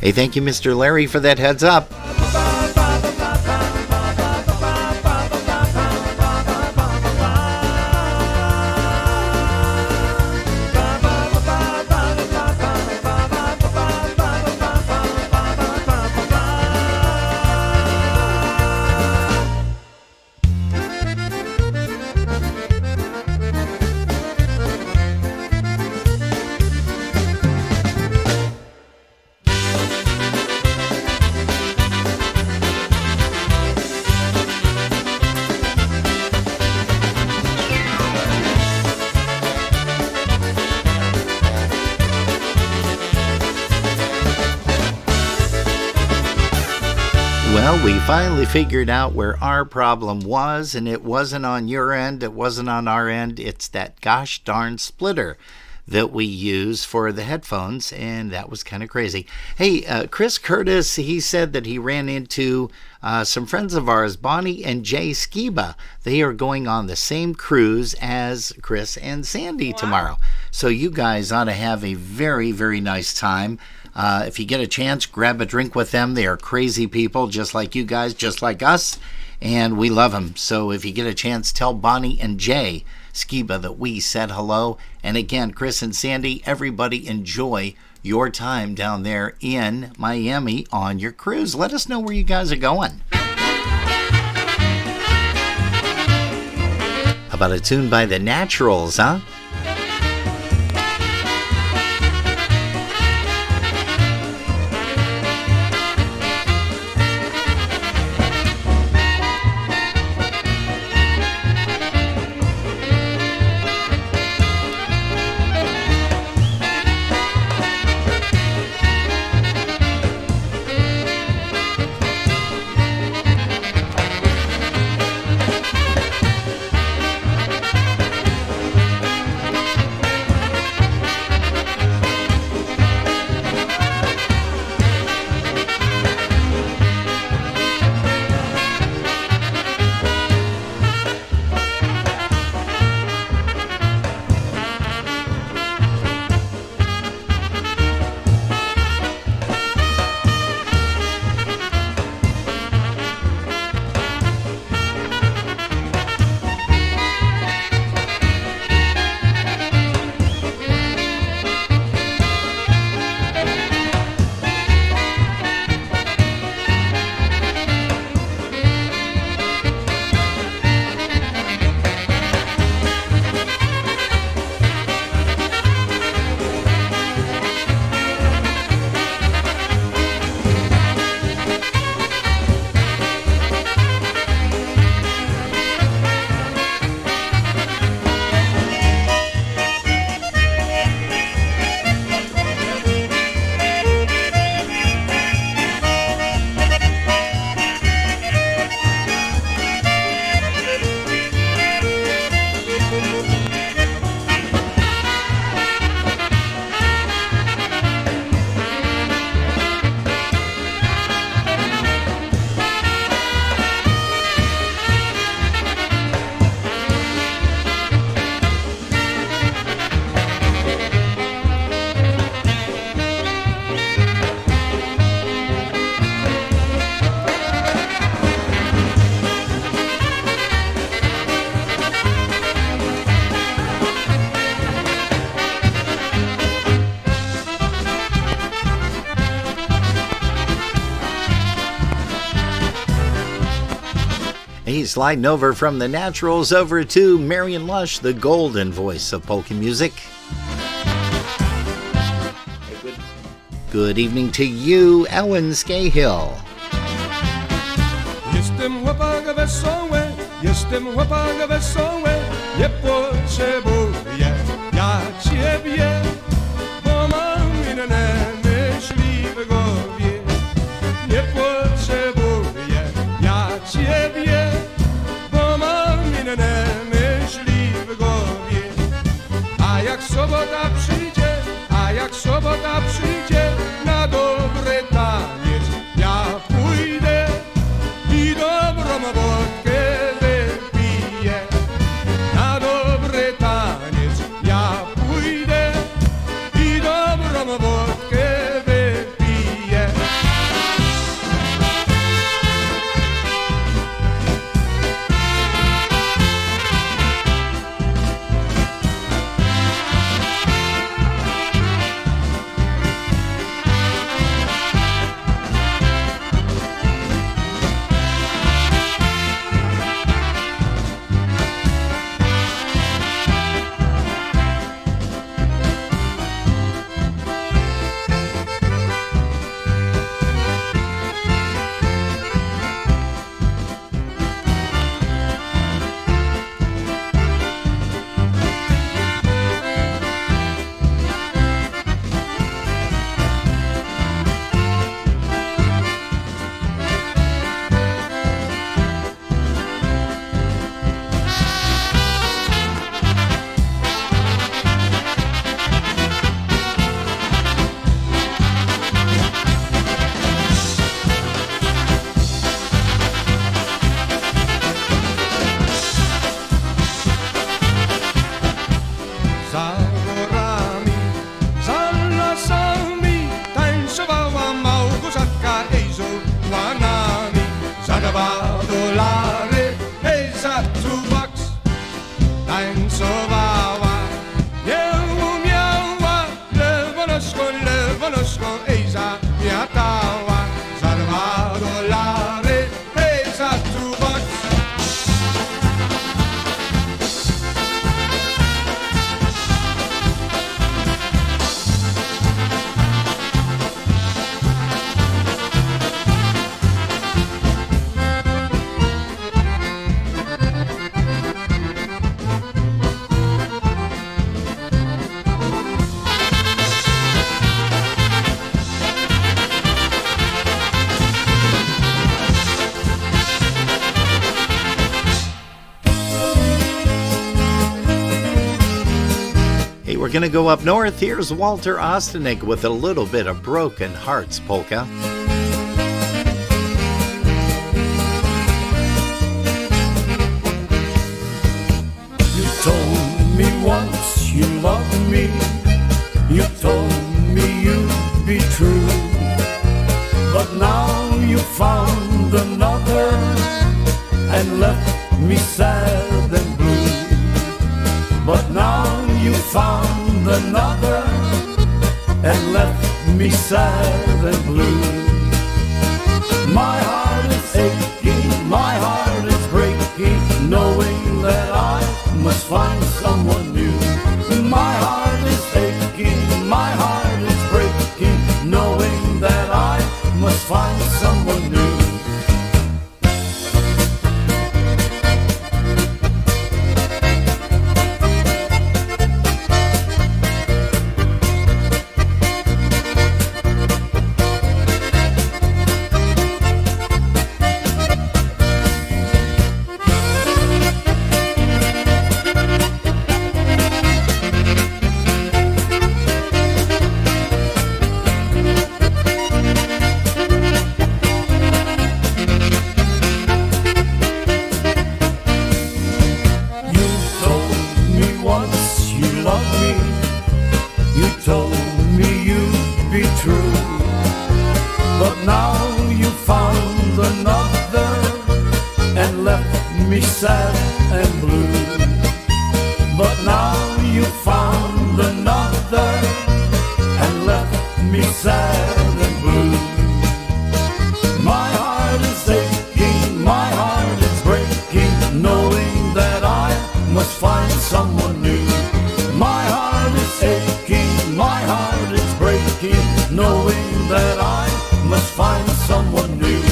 Hey, thank you, Mr. Larry, for that heads up. Well, we finally figured out where our problem was, and it wasn't on your end, it wasn't on our end. It's that gosh darn splitter that we use for the headphones, and that was kind of crazy. Hey, Chris Curtis, he said that he ran into some friends of ours, Bonnie and Jay Skiba. They are going on the same cruise as Chris and Sandy tomorrow. So you guys ought to have a very, very nice time. If you get a chance, grab a drink with them. They are crazy people, just like you guys, just like us, and we love them. So if you get a chance, tell Bonnie and Jay Skiba that we said hello. And again, Chris and Sandy, everybody enjoy your time down there in Miami on your cruise. Let us know where you guys are going. How about a tune by the Naturals, huh? He's sliding over from the Naturals over to Marion Lush, the golden voice of polka music. Good evening to you, Ellen Scahill. Jestem chłopak wesoły, nie potrzebuję ja ciebie, bo mam inne myśli w głowie. Nie potrzebuję ja ciebie, bo mam inne myśli w głowie. A jak sobota przyjdzie na dobry taniec, ja pójdę i dobrą wódkę wypiję. Na dobry taniec ja pójdę i dobrą wódkę wypiję. Natal, za $2, hey, za $2. Hey, we're going to go up north. Here's Walter Ostanek with a little bit of Broken Hearts polka. You told me once you loved me. You told me you'd be true. But now you found another and left me sad and blue. But now you found another and left me sad and blue. My heart is aching, my heart is breaking, knowing that I must find someone new. My heart is aching, my heart is breaking, knowing that I must find someone new. Me sad and blue, but now you found another and left me sad and blue. My heart is aching, my heart is breaking, knowing that I must find someone new. My heart is aching, my heart is breaking, knowing that I must find someone new.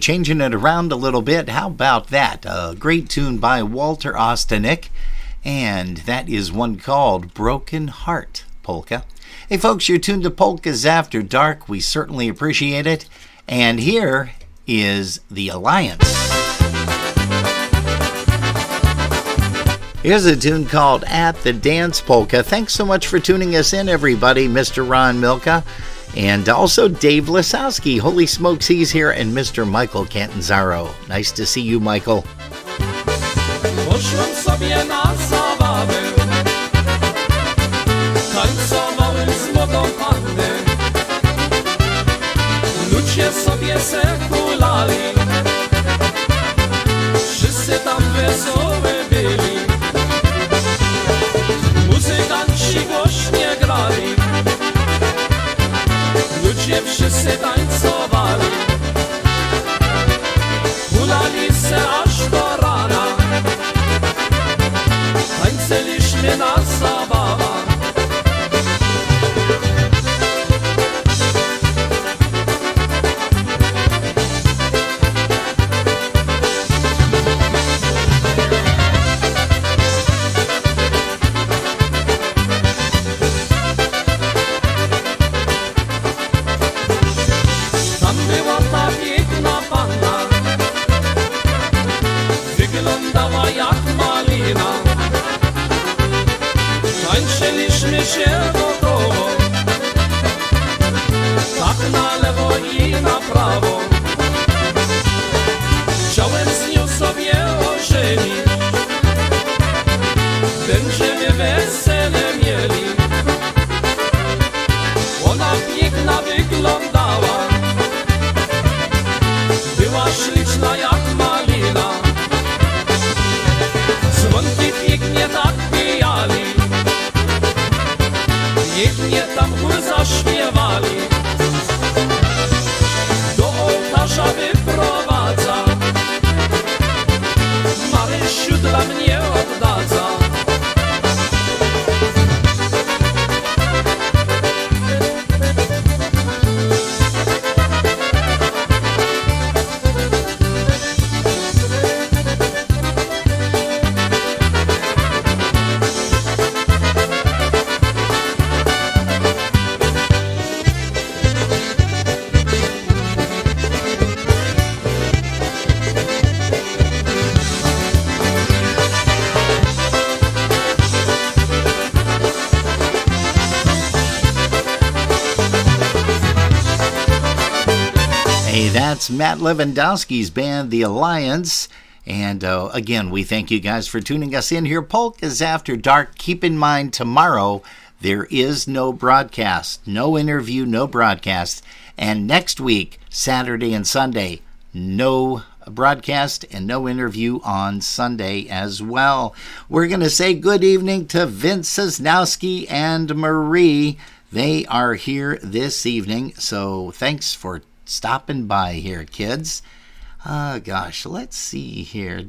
Changing it around a little bit. How about that? A great tune by Walter Ostanek, and that is one called Broken Heart Polka. Hey folks, you're tuned to Polkas After Dark. We certainly appreciate it. And here is The Alliance. Here's a tune called At the Dance Polka. Thanks so much for tuning us in, everybody. Mr. Ron Milka. And also Dave Lisowski. Holy smokes, he's here. And Mr. Michael Cantanzaro. Nice to see you, Michael. Poszłem sobie na zabawy, tańcowałem z młodą panny. Ludzie sobie se hulali, wszyscy tam wesoły byli. Muzykanci głośnie grali, ludzie wszyscy tańcowali. Hulali se aż do rana, tańczyliśmy na zabawach. Hey, that's Matt Lewandowski's band, The Alliance. And again, we thank you guys for tuning us in here. Polkas After Dark. Keep in mind, tomorrow there is no broadcast, no interview, no broadcast. And next week, Saturday and Sunday, no broadcast and no interview on Sunday as well. We're going to say good evening to Vince Cisnowski and Marie. They are here this evening, so thanks for stopping by here, kids. Gosh, let's see here.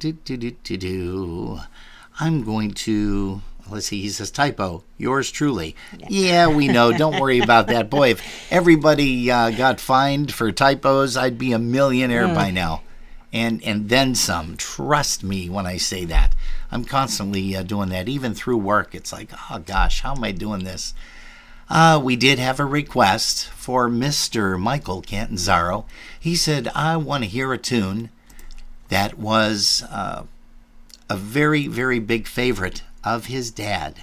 I'm going to, let's see, he says typo, yours truly. Yeah, we know. Don't worry about that. Boy, if everybody got fined for typos, I'd be a millionaire by now. And then some. Trust me when I say that. I'm constantly doing that. Even through work, it's like, oh gosh, how am I doing this? We did have a request for Mr. Michael Catanzaro. He said, I want to hear a tune that was a very, very big favorite of his dad.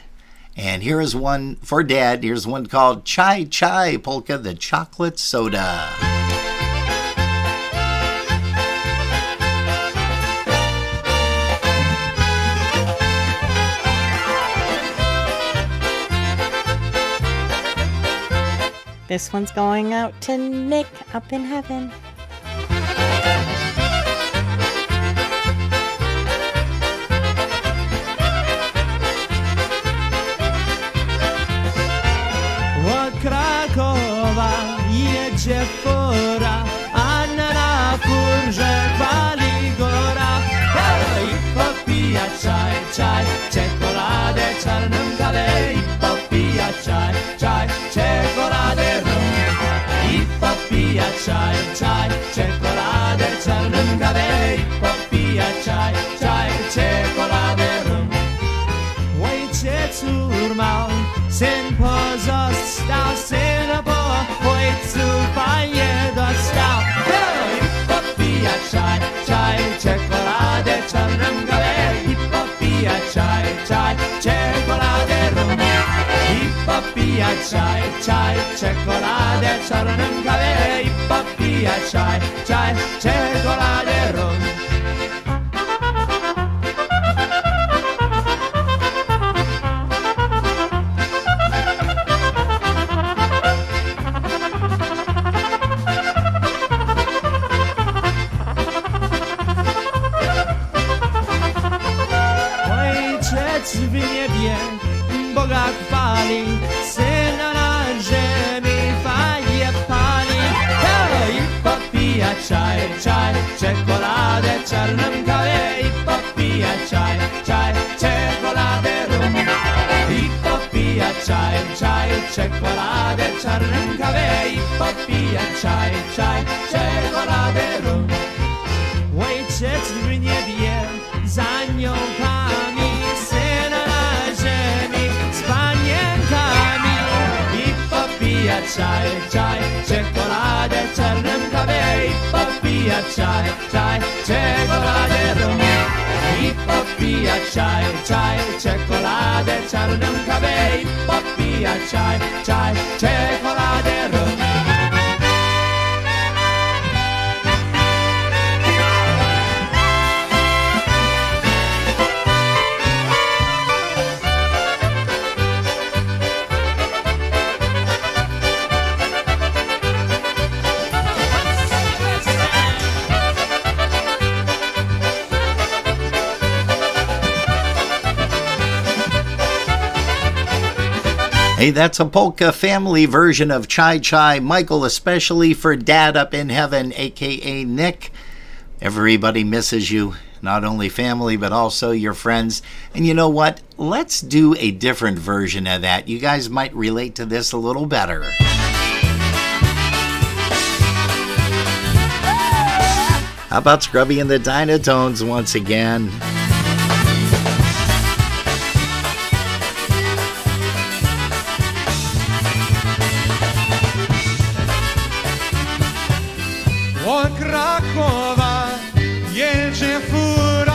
And here is one for Dad. Here's one called Chai Chai Polka, the Chocolate Soda. This one's going out to Nick up in heaven. Od Krakowa jedzie fura, a na furze wali gora. Hej, popija czaj, czaj, czekoladę czarną kawę. I popija czaj, czaj, czekoladę rum. I popija czaj, czaj, czekoladę czarną kawę. I popija czaj, czaj, czekoladę rum. Ojciec urmał, syn pozostał, syna po ojcu fajnie dostał. I popija czaj, czaj, czekoladę czarną kawę. I popija czaj, czaj, czekoladę rum. I popija czaj, czaj, czekoladę czarną kawę. I popija czaj, czaj, czekoladę rum. W niebie Boga chwali, syna na ziemi fajnie pali. I popija czaj, czaj, czekoladę czarną kawę. I popija czaj, czaj, czekoladę rum. I popija czaj, czaj, czekoladę czarną kawę. I popija czaj, czaj, czekoladę rum. Ojciec w niebie za aniołkami, syna na ziemi z panienkami. I popija czaj, czaj, czekoladę czarną kawę. I popija czaj, czaj, czekoladę rum. I popija czaj, czaj, czekoladę czarną kawę. I popija czaj, czaj, czekoladę rum. Hey, that's a polka family version of Chai Chai. Michael, especially for Dad up in heaven, a.k.a. Nick. Everybody misses you, not only family, but also your friends. And you know what? Let's do a different version of that. You guys might relate to this a little better. How about Scrubby and the Dynatones once again? Od Krakowa jedzie fura,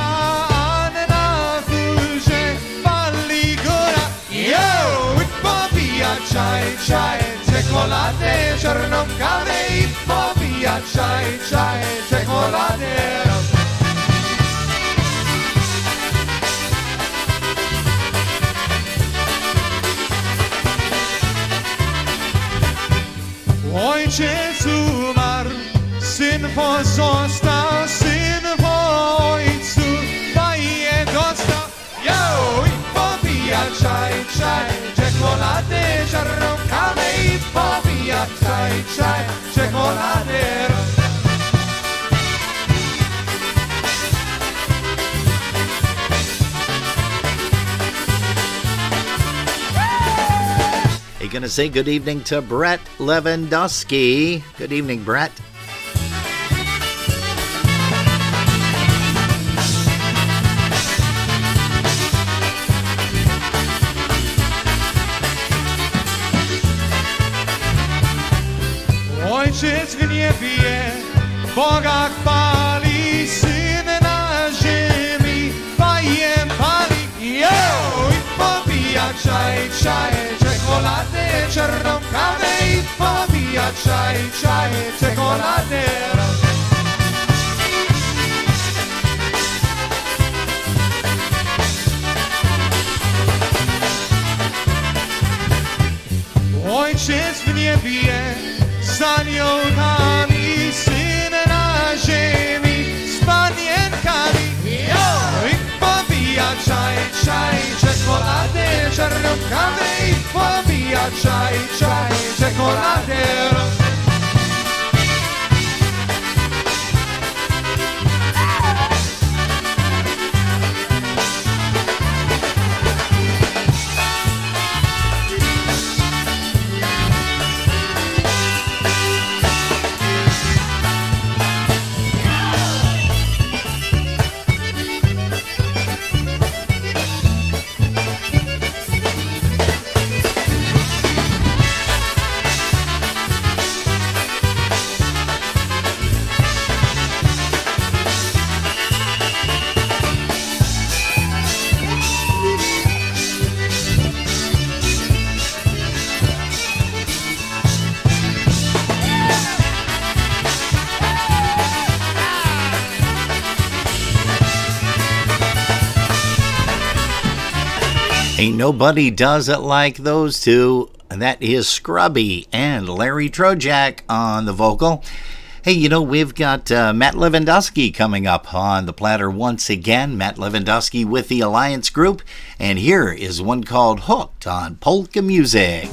a na furze wali góra. Yo! Popija czaj, czaj, czekoladę, czarną kawę. I popija pijat čaj, čaj, čokoladero. Ojciec umarł, syn pozostał, syn po ojcu baję dostał. Yo, i popija czaj, czaj, czekolady żarówkami i popija czaj, czaj, czekolady. Hey, gonna say good evening to Brett Lewandowski. Good evening, Brett. Ojciec w niebie, Boga chwali, Syn na ziemi, fajem pali. Yo! I popija czaj, czaj, czekolady, czarną kawę i popija czaj, czaj, czekolady. Ojciec w niebie, z aniołami, Syn na ziemi, z panienkami. Jo! I popija czaj, czaj, czekolady, czarną kawę i popija czaj, czaj, czekolady. Ain't nobody does it like those two, and that is Scrubby and Larry Trojak on the vocal. Hey, you know, we've got Matt Lewandowski coming up on the platter once again. Matt Lewandowski with the Alliance Group, and here is one called Hooked on Polka Music.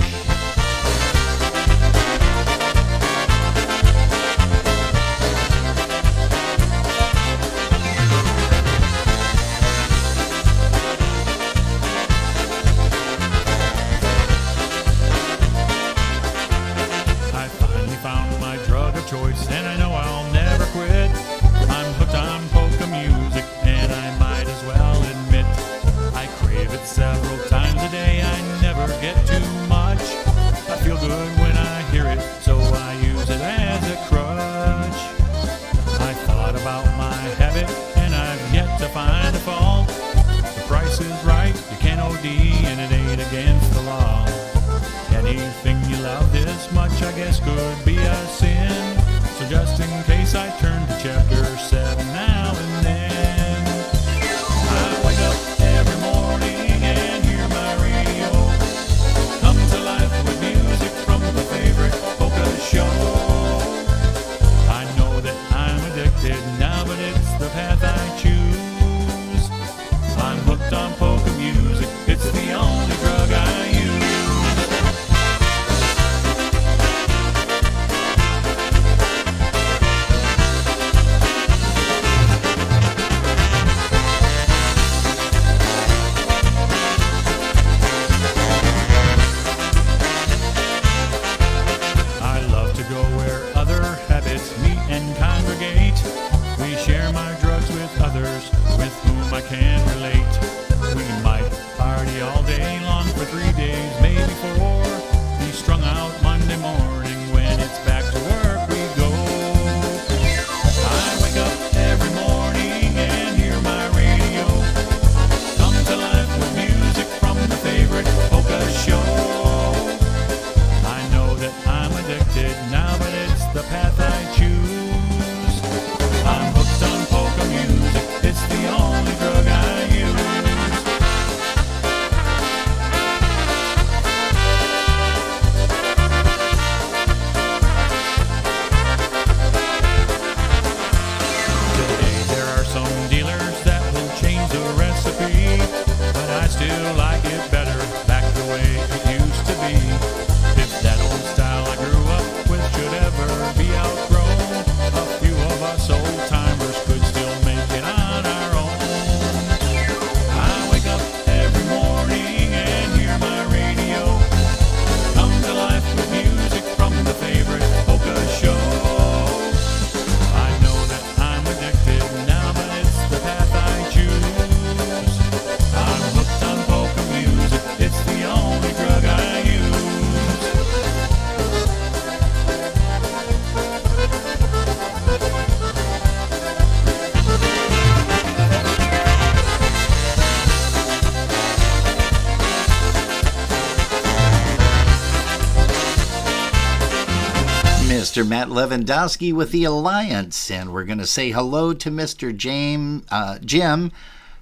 Mr. Matt Lewandowski with the Alliance, and we're going to say hello to Mr. Jim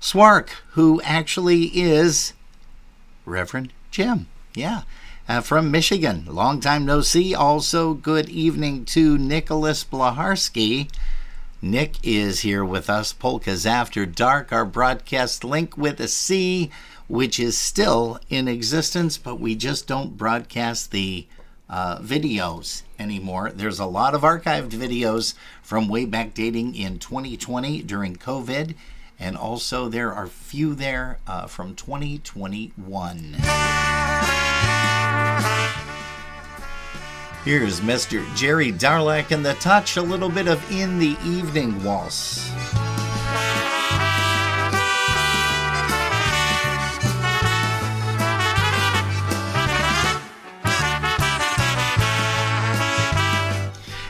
Swark, who actually is Reverend Jim. Yeah. From Michigan. Long time no see. Also, good evening to Nicholas Blaharski. Nick is here with us. Polkas After Dark, our broadcast link with a C, which is still in existence, but we just don't broadcast the videos anymore. There's a lot of archived videos from way back dating in 2020 during COVID, and also there are few there from 2021. Here's Mr. Jerry Darlak and the Touch, a little bit of In the Evening Waltz.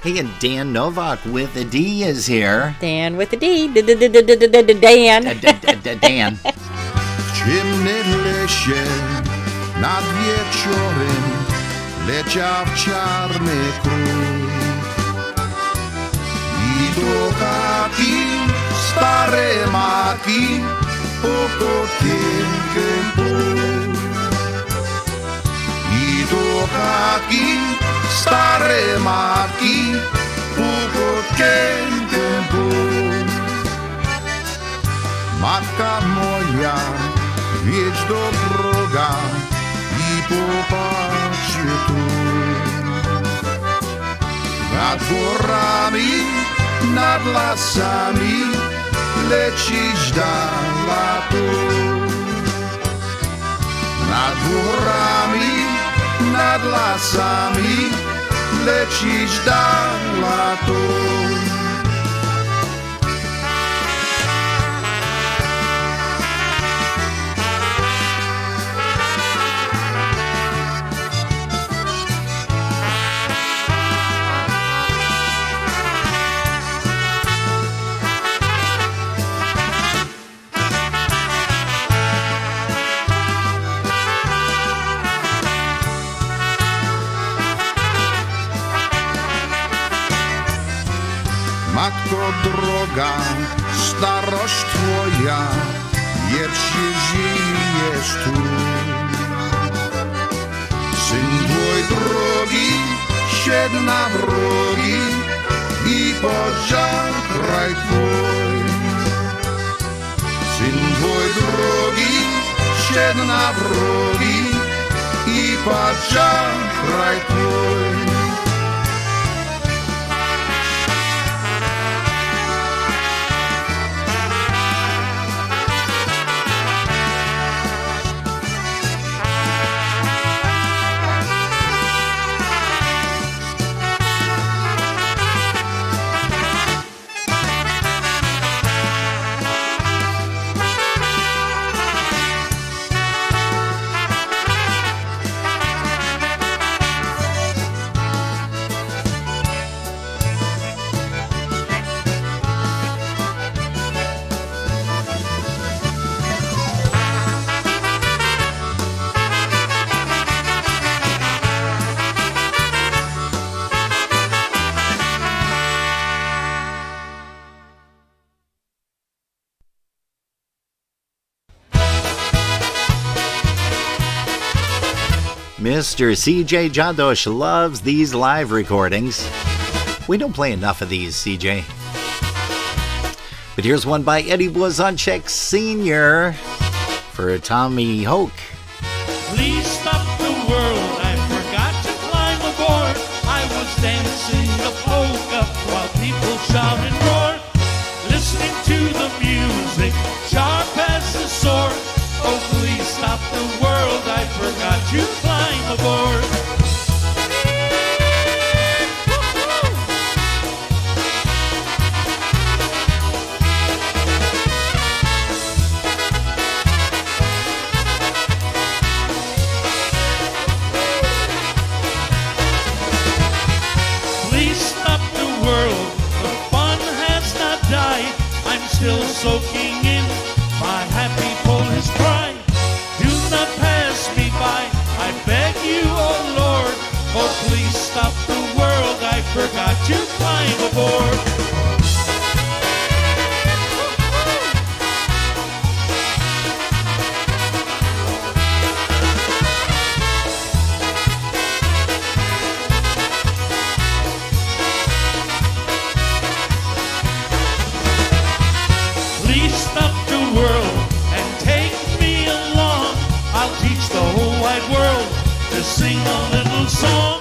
Hey, and Dan Novak with a D is here. Dan with a D. Dan. Dan. W ciemnym lesie nad wieczorem leciał czarny król i do chati stare maki po kokienkę pół i do chati stare maki po kokienkę pół. Matka moja, wiedź do droga i popatrzcie tu. Nad górami, nad lasami lecisz dala tu. Nad górami, nad lasami lecisz dala tu. Matko droga, starość twoja, wiecznie żyjesz tu. Syn twój drogi, siedł na wrogi i podział kraj twój. Syn twój drogi, siedł na wrogi i podział kraj twój. Mr. CJ Jadosh loves these live recordings. We don't play enough of these, CJ. But here's one by Eddie Blazonczyk Sr. for Tommy Hoke. Please stop the world, I forgot to climb aboard. I was dancing the polka while people shout and roar. Listening to the music, sharp as a sword. Oh, please stop the world, I forgot to climb aboard. Please stop the world, the fun has not died. I'm still soaking in my happy Polish pride. Do not pass me by, I beg you, oh Lord. Oh, please stop the world, I forgot to climb aboard. Please stop the world and take me along. I'll teach the whole wide world to sing a little song,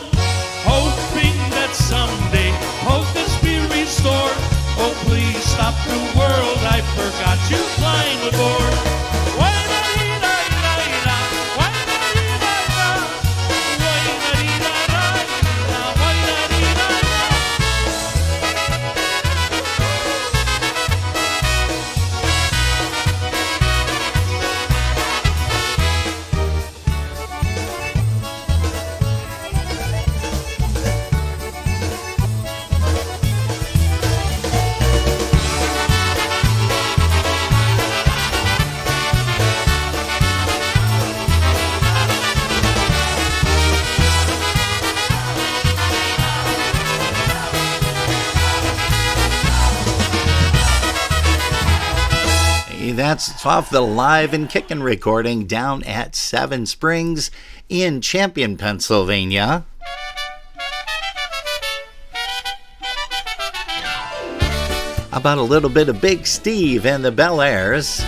hoping that someday Polkas be restored. Oh, please stop the world, I forgot to climb aboard. That's off the Live and Kickin' recording down at Seven Springs in Champion, Pennsylvania. About a little bit of Big Steve and the Bel Airs.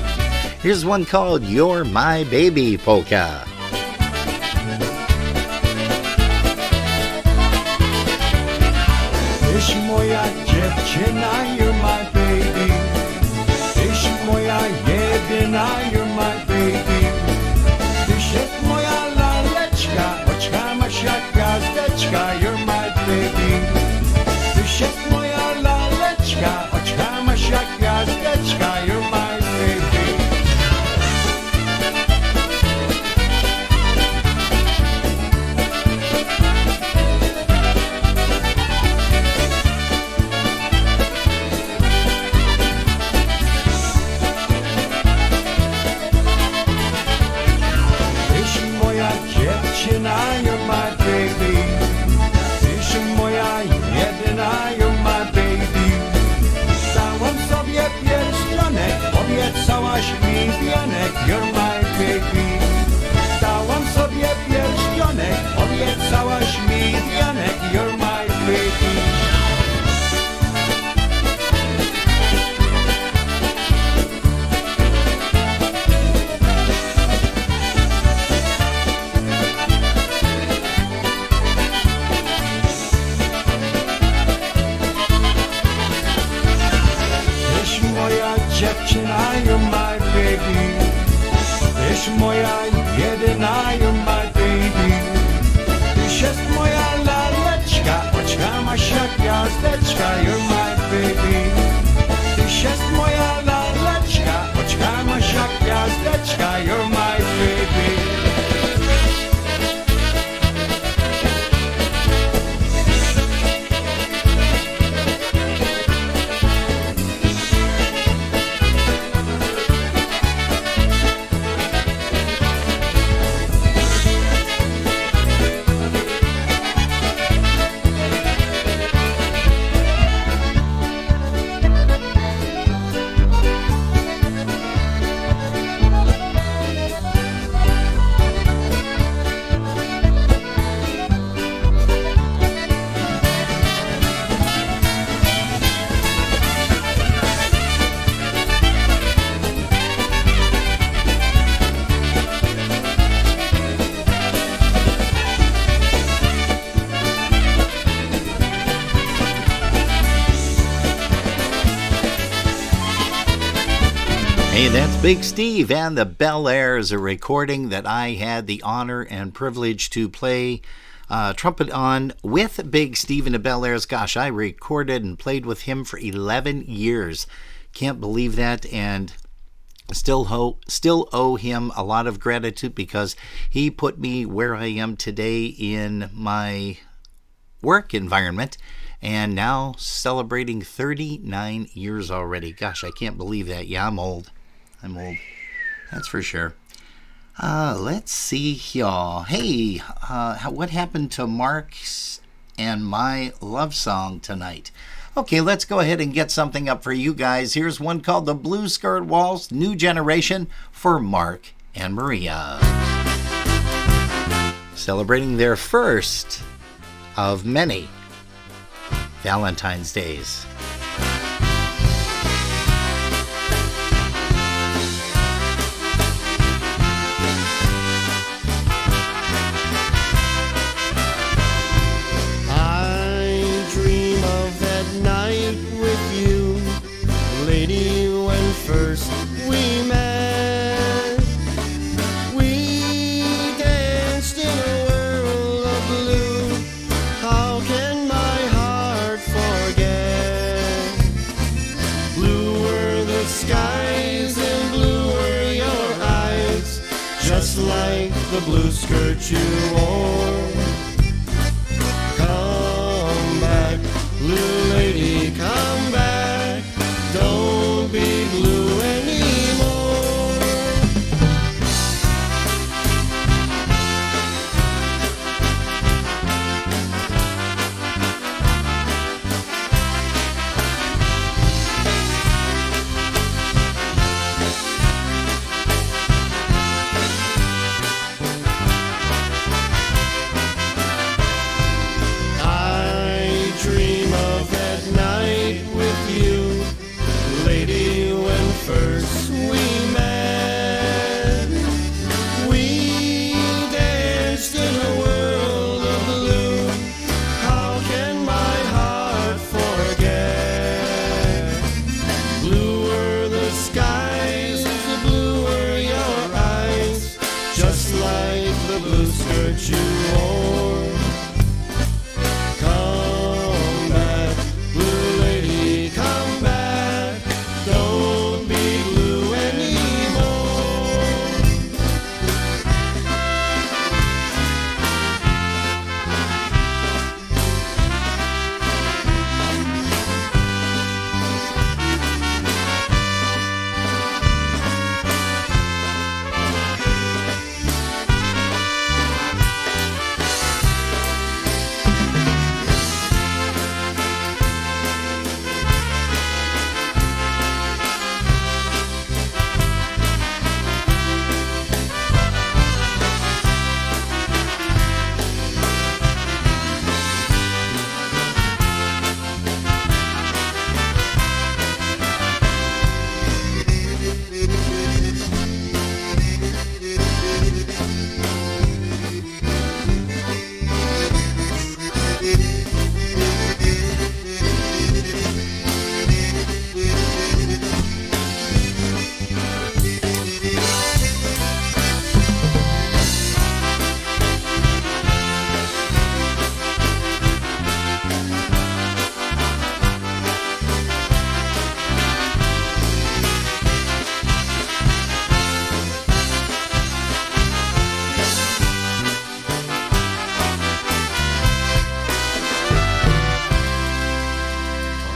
Here's one called You're My Baby Polka. Tyś moja dziewczyna, you're my baby. Tyś moja jedyna, you're my baby. Tyś jest moja laleczka, oczka masz jak gwiazdeczka, you're my baby. Tyś jest moja laleczka, oczka masz jak gwiazdeczka, you're my baby. Dziewczyna, you're my baby. Tyś moja jedyna, you're my baby. Dałam sobie pierścionek, obiecałaś mi wianek, you're my baby. Dałam sobie pierścionek, obiecałaś mi wianek, you're my baby. Dziewczyna, you're my baby. Tyś moja jedyna, you're my baby. Tyś jest moja laleczka, oczka masz jak gwiazdeczka, you're my baby. Tyś jest moja laleczka, oczka masz jak gwiazdeczka, you're my baby. Hey, that's Big Steve and the Bel Airs, a recording that I had the honor and privilege to play trumpet on with Big Steve and the Bel Airs. Gosh, I recorded and played with him for 11 years. Can't believe that, and still owe him a lot of gratitude because he put me where I am today in my work environment, and now celebrating 39 years already. Gosh, I can't believe that. Yeah, I'm old. That's for sure. Let's see here. Hey, what happened to Mark's and My Love Song tonight. Okay, let's go ahead and get something up for you guys. Here's one called The Blue Skirt Waltz, New Generation, for Mark and Maria. Celebrating their first of many Valentine's Days. I dream of that night with you, lady, when first we met. We danced in a world of blue. How can my heart forget? Blue were the skies and blue were your eyes, just like the blue skirt you wore. Come back, blue lady, come back. Don't be blue anymore. I dream of that night with you, lady, when first we met. We danced in a world of blue. How can my heart forget? Blue were the skies, blue were your eyes, just like the blue skirt you wore. Come back, blue lady, come back. Don't be blue anymore.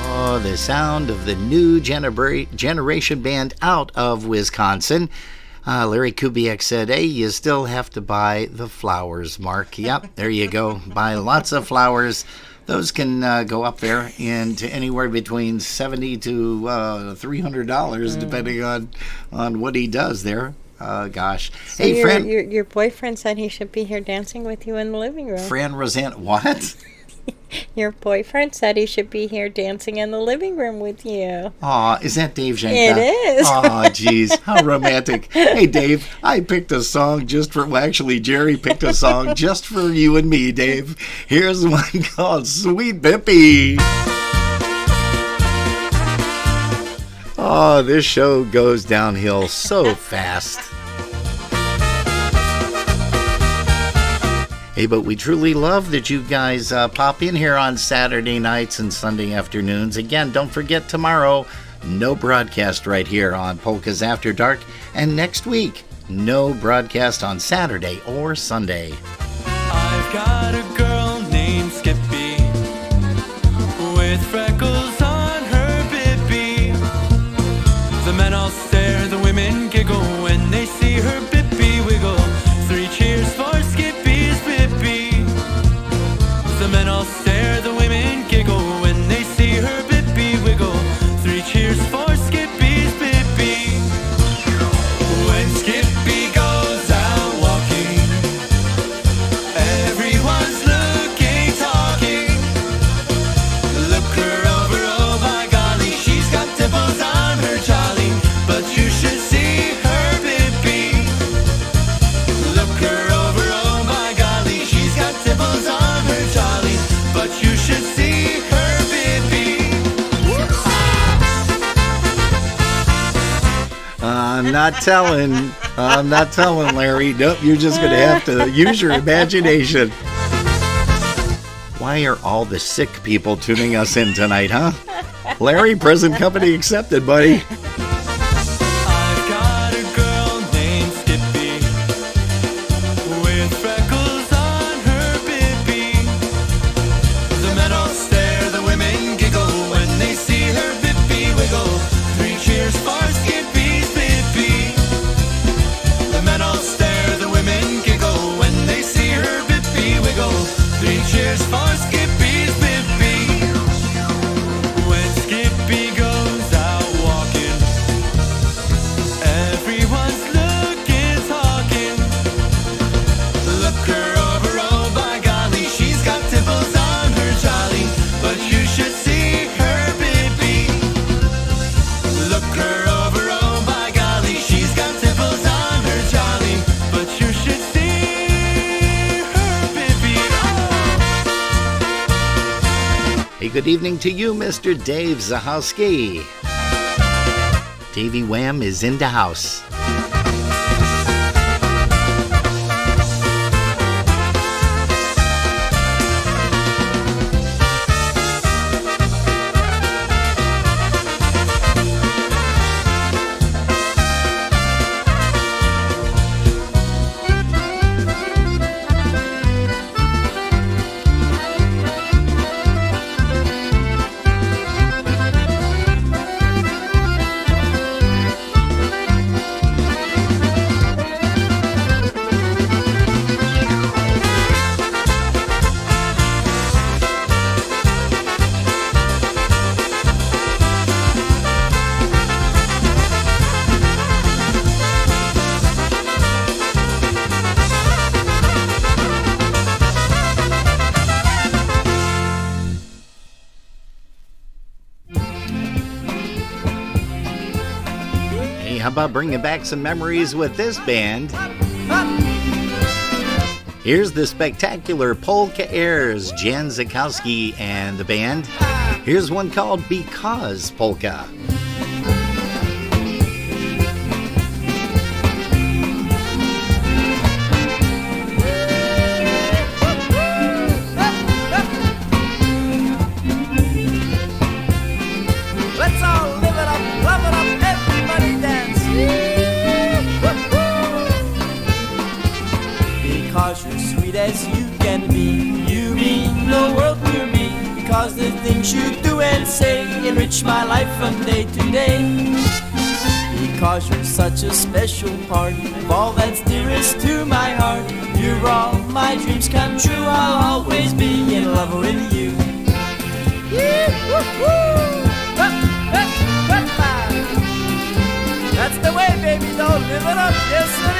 Oh, the sound of the new generation band out of Wisconsin. Larry Kubiak said, hey, you still have to buy the flowers, Mark. Yep, there you go. Buy lots of flowers. Those can go up there into anywhere between $70 to $300, depending on what he does there. Gosh. So hey, Fran. Your boyfriend said he should be here dancing with you in the living room. Fran Roseanne, what? Your boyfriend said he should be here dancing in the living room with you. Aw, is that Dave Janka? It is. Aw, jeez, how romantic. Hey, Dave, I picked a song just for, well, actually, Jerry picked a song just for you and me, Dave. Here's one called Sweet Bippy. Oh, this show goes downhill so fast. Hey, but we truly love that you guys pop in here on Saturday nights and Sunday afternoons. Again, don't forget tomorrow, no broadcast right here on Polkas After Dark. And next week, no broadcast on Saturday or Sunday. I've got a girl named Skippy with freckles on her bippy. The men all stare, the women giggle when they see her bippy wiggle. 3 cheers for Skippy's bippy. The men all stare. you should see her baby. I'm not telling, Larry. Nope, you're just going to have to use your imagination. Why are all the sick people tuning us in tonight, huh? Larry, present company accepted, buddy. I've got a girl named Skippy with freckles on her bibby. The men all stare, the women giggle when they see her bibby wiggle. 3 cheers for Skippy's bibby. The men all stare, the women giggle when they see her bibby wiggle. 3 cheers for Skippy's bibby. When Skippy goes out walking, everyone's looking, talking. Look her over, oh by golly, she's got dimples on her jolly, but you should see her bibby. Look her over, oh by golly, she's got dimples on her jolly, but you should see her bibby. Hey, good evening to you, Mr. Dave Zahowski. Davey Wham is in the house. Hey, how about bringing back some memories with this band? Here's the spectacular Polka Airs, Jan Zakowski and the band. Here's one called Because Polka. Let's all live it up, love it up, everybody dance. Because you're sweet as you can be, you mean the world to me. Because the things you do and say enrich my life from day to day. Because you're such a special part of all that's dearest to my heart. You're all my dreams come true, I'll always be in love with you. That's the way, baby, don't live it up, yes, sir.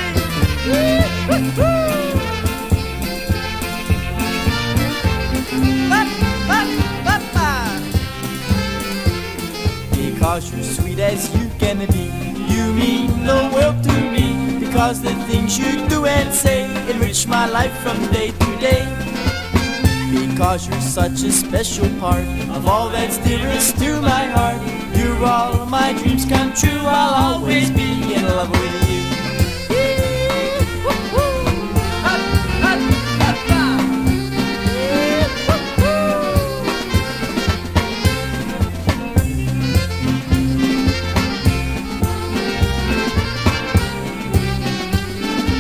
Because you're sweet as you can be, you mean the world to me. Because the things you do and say enrich my life from day to day. Because you're such a special part of all that's dearest to my heart. You're all my dreams come true, I'll always be in love with you.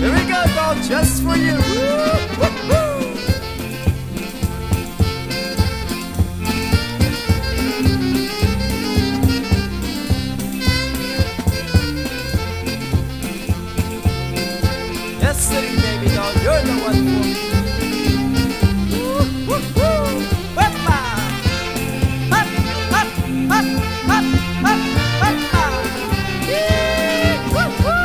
Here we go, dog, just for you. Yes, sir, baby doll, you're the one for me. Hoppa! Hop, hop, hop, hop, hop, hoppa! Yee, woo-hoo!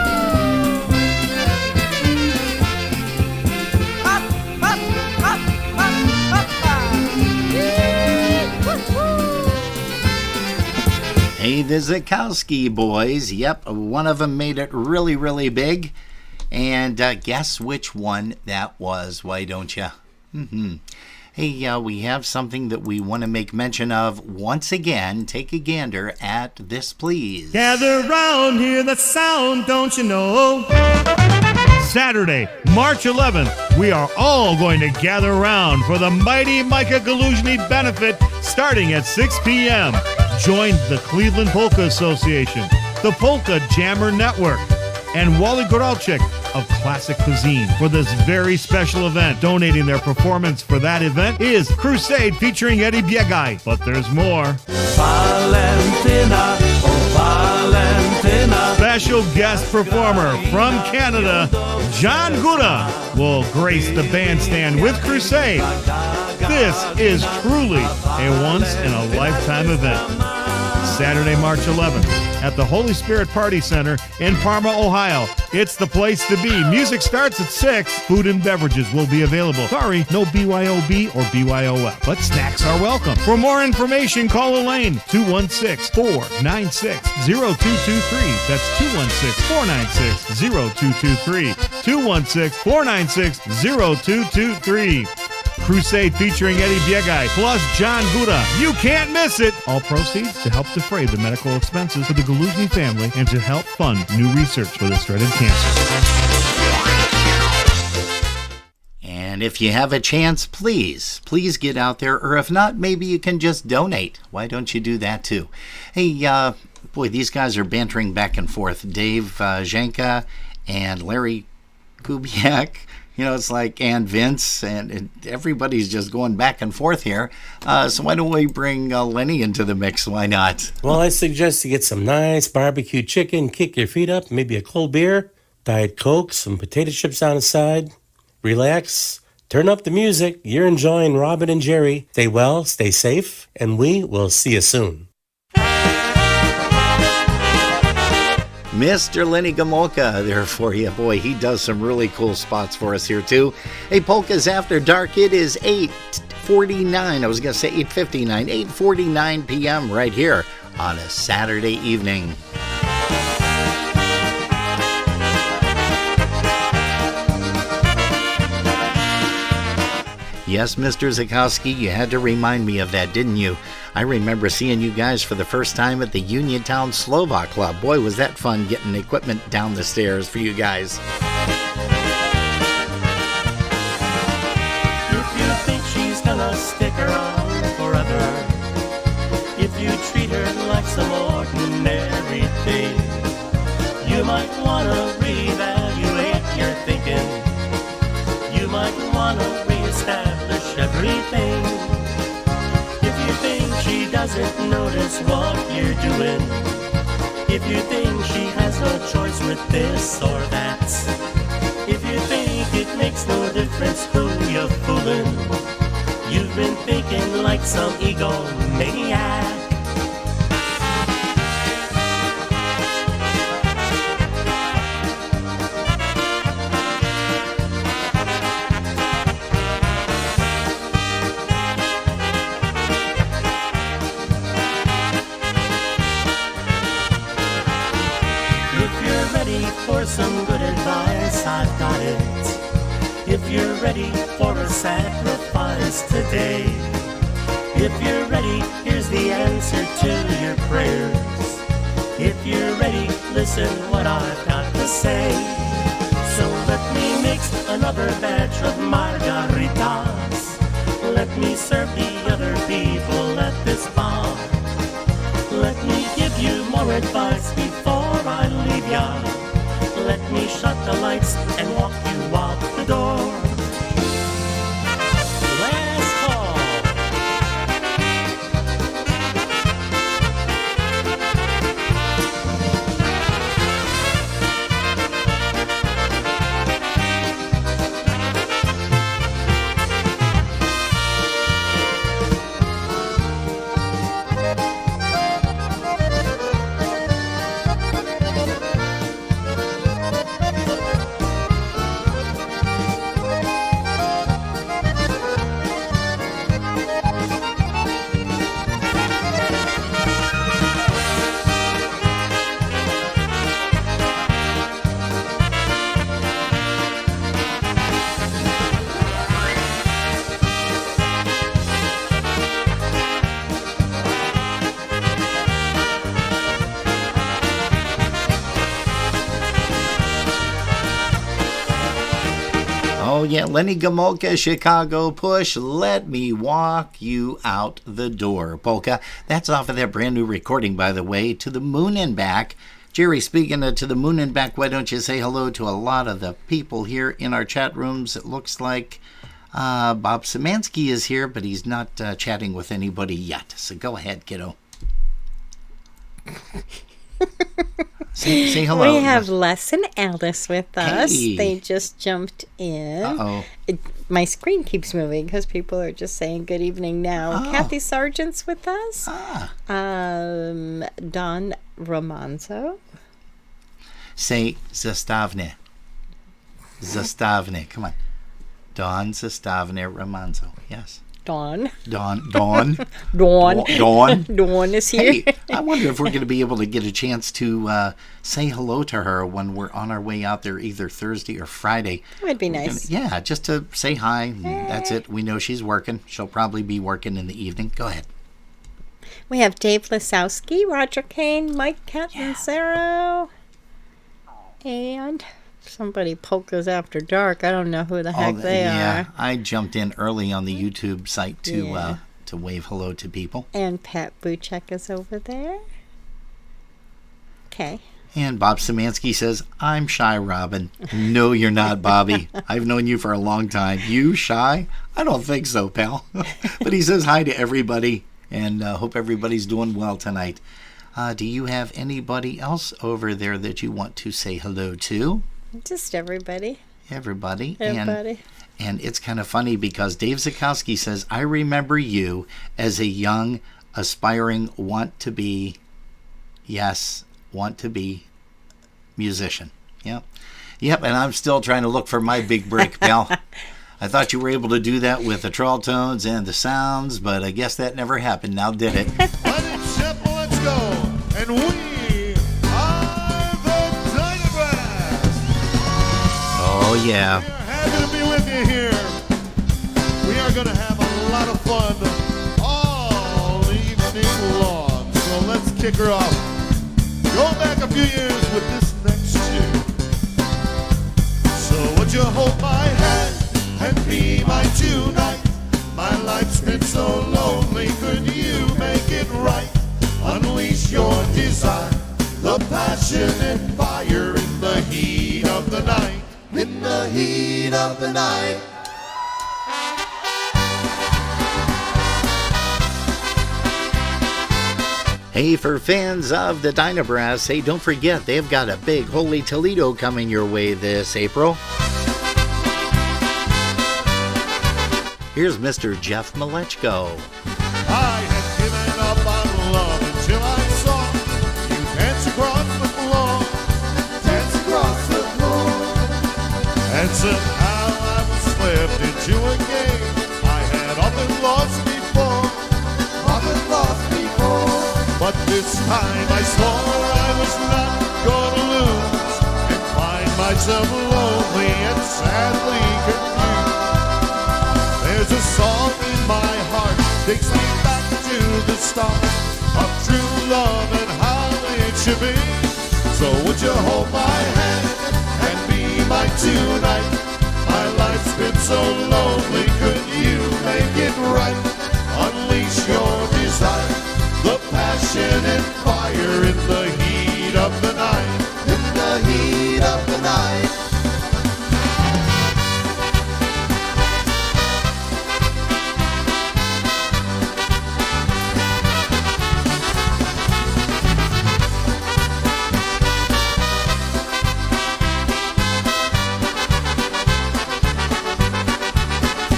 Hop, hop, hop, hop, hoppa! Yee, woo-hoo! Hey, the Zakowski boys. Yep, one of them made it really, really big. And guess which one that was, why don't you? Hey, we have something that we want to make mention of once again. Take a gander at this, please. Gather round, hear the sound, don't you know? Saturday, March 11th, we are all going to gather around for the Mighty Micah Galuzhny benefit starting at 6 p.m. Join the Cleveland Polka Association, the Polka Jammer Network, and Wally Goralczyk of Classic Cuisine for this very special event. Donating their performance for that event is Crusade featuring Eddie Biegaj. But there's more. Valentina, oh Valentina. Special guest performer from Canada, John Guda, will grace the bandstand with Crusade. This is truly a once-in-a-lifetime event. Saturday, March 11th, at the Holy Spirit Party Center in Parma, Ohio. It's the place to be. Music starts at 6. Food and beverages will be available. Sorry, no BYOB or BYOF, but snacks are welcome. For more information, call Elaine, 216-496-0223. That's 216-496-0223. 216-496-0223. Crusade featuring Eddie Biegaj plus John Guda. You can't miss it. All proceeds to help defray the medical expenses for the Galuzhny family and to help fund new research for this dreaded cancer. And if you have a chance, please get out there. Or if not, maybe you can just donate. Why don't you do that too? Hey, boy, these guys are bantering back and forth. Dave Zhenka and Larry Kubiak. You know, it's like, and Vince, and everybody's just going back and forth here. So why don't we bring Lenny into the mix? Why not? Well, I suggest you get some nice barbecue chicken, kick your feet up, maybe a cold beer, Diet Coke, some potato chips on the side. Relax, turn up the music. You're enjoying Robin and Jerry. Stay well, stay safe, and we will see you soon. Mr. Lenny Gomulka there for you. Boy, he does some really cool spots for us here, too. Hey, Polkas After Dark, it is 8:49. I was going to say 8:59. 8:49 p.m. right here on a Saturday evening. Yes, Mr. Zakowski, you had to remind me of that, didn't you? I remember seeing you guys for the first time at the Uniontown Slovak Club. Boy, was that fun getting equipment down the stairs for you guys. If you think she's gonna stick around forever, if you treat her like some ordinary thing, you might wanna reevaluate your thinking. You might wanna reestablish everything. If you think she doesn't notice what you're doing, if you think she has no choice with this or that, if you think it makes no difference who you're fooling, you've been thinking like some egomaniac. For some good advice, I've got it. If you're ready for a sacrifice today, if you're ready, here's the answer to your prayers. If you're ready, listen what I've got to say. So let me mix another batch of margaritas. Let me serve the other people at this bar. Let me give you more advice before I leave ya. Let me shut the lights and walk you out the door. Last call. Oh, yeah. Lenny Gomolka, Chicago Push. Let me walk you out the door. Polka. That's off of that brand new recording, by the way, To the Moon and Back. Jerry, speaking of To the Moon and Back, why don't you say hello to a lot of the people here in our chat rooms? It looks like Bob Szymanski is here, but he's not chatting with anybody yet. So go ahead, kiddo. Say hello. We have Les and Alice with us. Hey. They just jumped in. Uh-oh. My screen keeps moving because people are just saying good evening now. Oh. Kathy Sargent's with us. Ah. Don Romanzo. Say Zastavne. Zastavne. Come on. Don Zastavne Romanzo. Yes. Dawn. Dawn. Dawn. Dawn is here. Hey, I wonder if we're going to be able to get a chance to say hello to her when we're on our way out there either Thursday or Friday. That would be nice. Yeah, just to say hi. And that's it. We know she's working. She'll probably be working in the evening. Go ahead. We have Dave Lisowski, Roger Kane, Mike Catanzaro, and somebody Polkas After Dark. I don't know who the heck they are. I jumped in early on the YouTube site to wave hello to people. And Pat Buchek is over there. Okay. And Bob Szymanski says, I'm shy, Robin. No, you're not, Bobby. I've known you for a long time. You shy? I don't think so, pal. But he says hi to everybody and hope everybody's doing well tonight. Do you have anybody else over there that you want to say hello to? Just everybody. Everybody. Everybody. And it's kind of funny because Dave Zukowski says, I remember you as a young, aspiring, want to be musician. Yep. And I'm still trying to look for my big break, pal. I thought you were able to do that with the trawl tones and the sounds, but I guess that never happened. Now did it? Simple, let's go. And we are the Dynabrass. Oh, yeah. Happy to be with you here. We are going to have a lot of fun all evening long. So let's kick her off. Going back a few years with this next tune. So would you hold my hand and be my tonight? My life's been so lonely, could you make it right? Unleash your desire, the passion and fire in the heat of the night. In the heat of the night. Hey, for fans of the Dynabrass, hey, don't forget, they've got a big Holy Toledo coming your way this April. Here's Mr. Jeff Malechko. I had given up on love until I saw you dance across the floor, and somehow I was slipped into a game I had often lost before, but this time I swore I was not gonna lose and find myself lonely and sadly confused. There's a song in my heart takes me back to the start of true love and how it should be. So would you hold my hand and be my tonight? My life's been so lonely, could you make it right? Unleash your desire, the passion and fire in the heat of the night. In the heat of the night.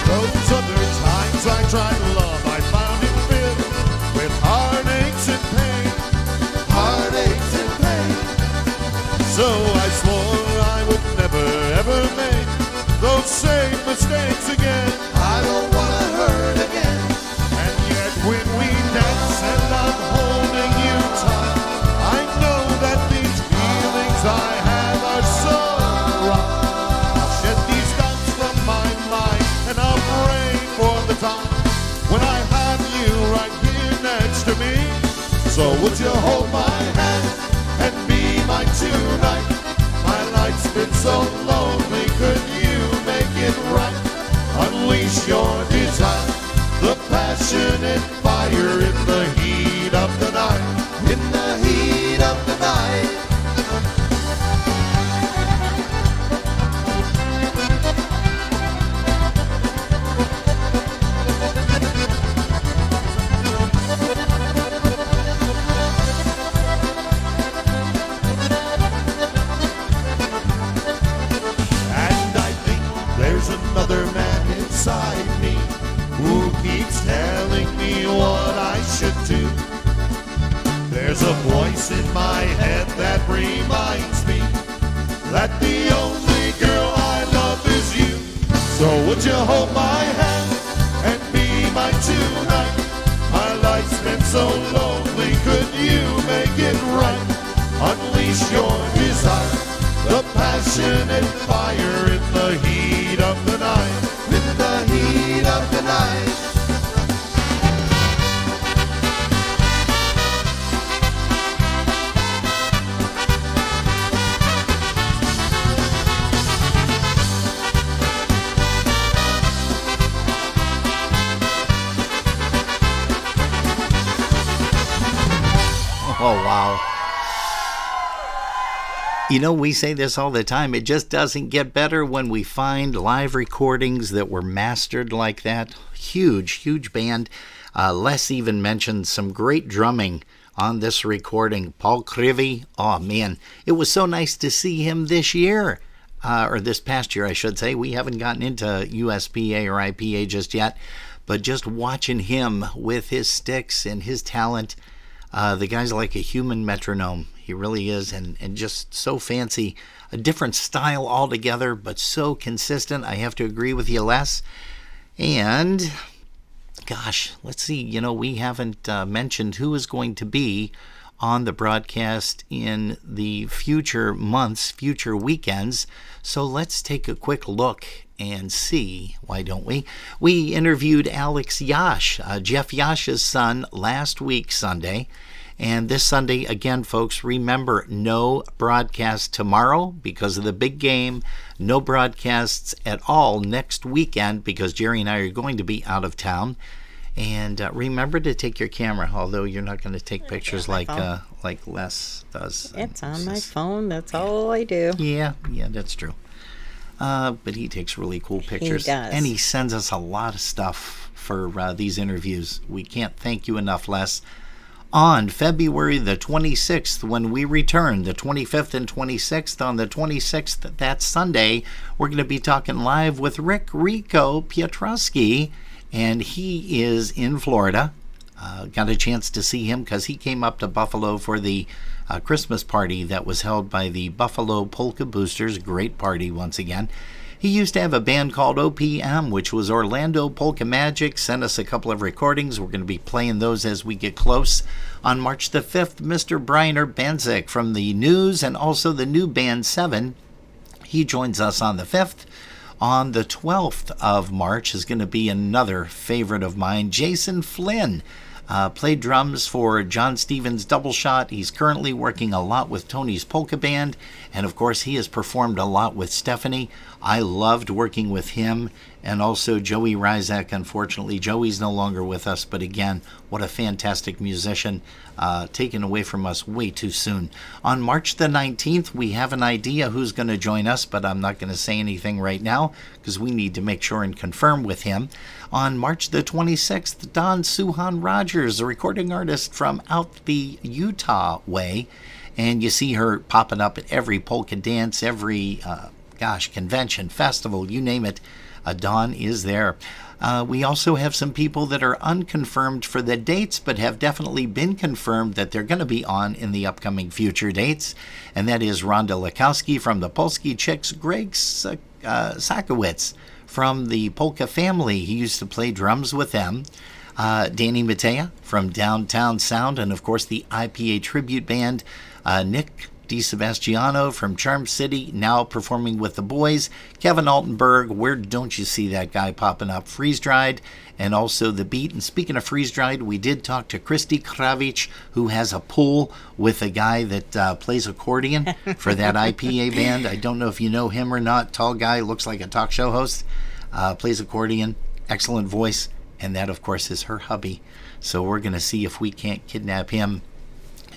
Those other times I tried love, I found it filled with heartaches and pain. So I swore I would never ever make those same mistakes again. I don't wanna hurt again. And yet when we dance and I'm holding you tight, I know that these feelings I have are so wrong. I'll shed these doubts from my mind and I'll pray for the time when I have you right here next to me. So would you hold my hand and be my tonight? My life's been so lonely, could you make it right? too. There's a voice in my head that reminds me that the only girl I love is you. So would you hold my hand and be mine tonight? My life's been so lonely, could you make it right? Unleash your desire, the passionate fire in the heat of the night. In the heat of the night. Oh, wow. You know, we say this all the time. It just doesn't get better when we find live recordings that were mastered like that. Huge, huge band. Les even mentioned some great drumming on this recording. Paul Krivy, oh man, it was so nice to see him this year. Or this past year, I should say. We haven't gotten into USPA or IPA just yet. But just watching him with his sticks and his talent, the guy's like a human metronome. He really is, and just so fancy. A different style altogether, but so consistent. I have to agree with you, Les. And, gosh, let's see. You know, we haven't mentioned who is going to be on the broadcast in the future months, future weekends. So let's take a quick look and see, why don't we? We interviewed Alex Yash, Jeff Yash's son, last week Sunday. And this Sunday, again, folks, remember, no broadcast tomorrow because of the big game. No broadcasts at all next weekend because Jerry and I are going to be out of town. And remember to take your camera, although you're not going to take pictures like Les does. It's on my phone. That's all I do. Yeah, that's true. But he takes really cool pictures. He does. And he sends us a lot of stuff for these interviews. We can't thank you enough, Les. On February the 26th, when we return, the 25th and 26th, on the 26th, that Sunday, we're going to be talking live with Rick Rico Piotrowski, and he is in Florida. Got a chance to see him because he came up to Buffalo for the Christmas party that was held by the Buffalo Polka Boosters. Great party once again. He used to have a band called OPM, which was Orlando Polka Magic. Sent us a couple of recordings. We're going to be playing those as we get close. On March the 5th, Mr. Brian Urbanzik from the News and also the new band 7. He joins us on the 5th. On the 12th of March is going to be another favorite of mine, Jason Flynn. Played drums for John Stevens' Double Shot. He's currently working a lot with Tony's Polka Band. And of course, he has performed a lot with Stephanie. I loved working with him. And also Joey Rizak. Unfortunately, Joey's no longer with us. But again, what a fantastic musician. Taken away from us way too soon. On March the 19th, we have an idea who's going to join us. But I'm not going to say anything right now because we need to make sure and confirm with him. On March the 26th, Don Suhan Rogers, a recording artist from out the Utah way. And you see her popping up at every polka dance, every, convention, festival, you name it. Dawn is there. We also have some people that are unconfirmed for the dates, but have definitely been confirmed that they're going to be on in the upcoming future dates. And that is Rhonda Lakowski from the Polski Chicks, Greg Sakowitz from the Polka Family. He used to play drums with them. Danny Matea from Downtown Sound, and of course the IPA tribute band. Nick DiSebastiano from Charm City, now performing with the boys. Kevin Altenberg, where don't you see that guy popping up? Freeze Dried, and also The Beat. And speaking of Freeze Dried, we did talk to Christy Kravich, who has a pool with a guy that plays accordion for that IPA band. I don't know if you know him or not. Tall guy, looks like a talk show host, plays accordion, excellent voice, and that, of course, is her hubby. So we're going to see if we can't kidnap him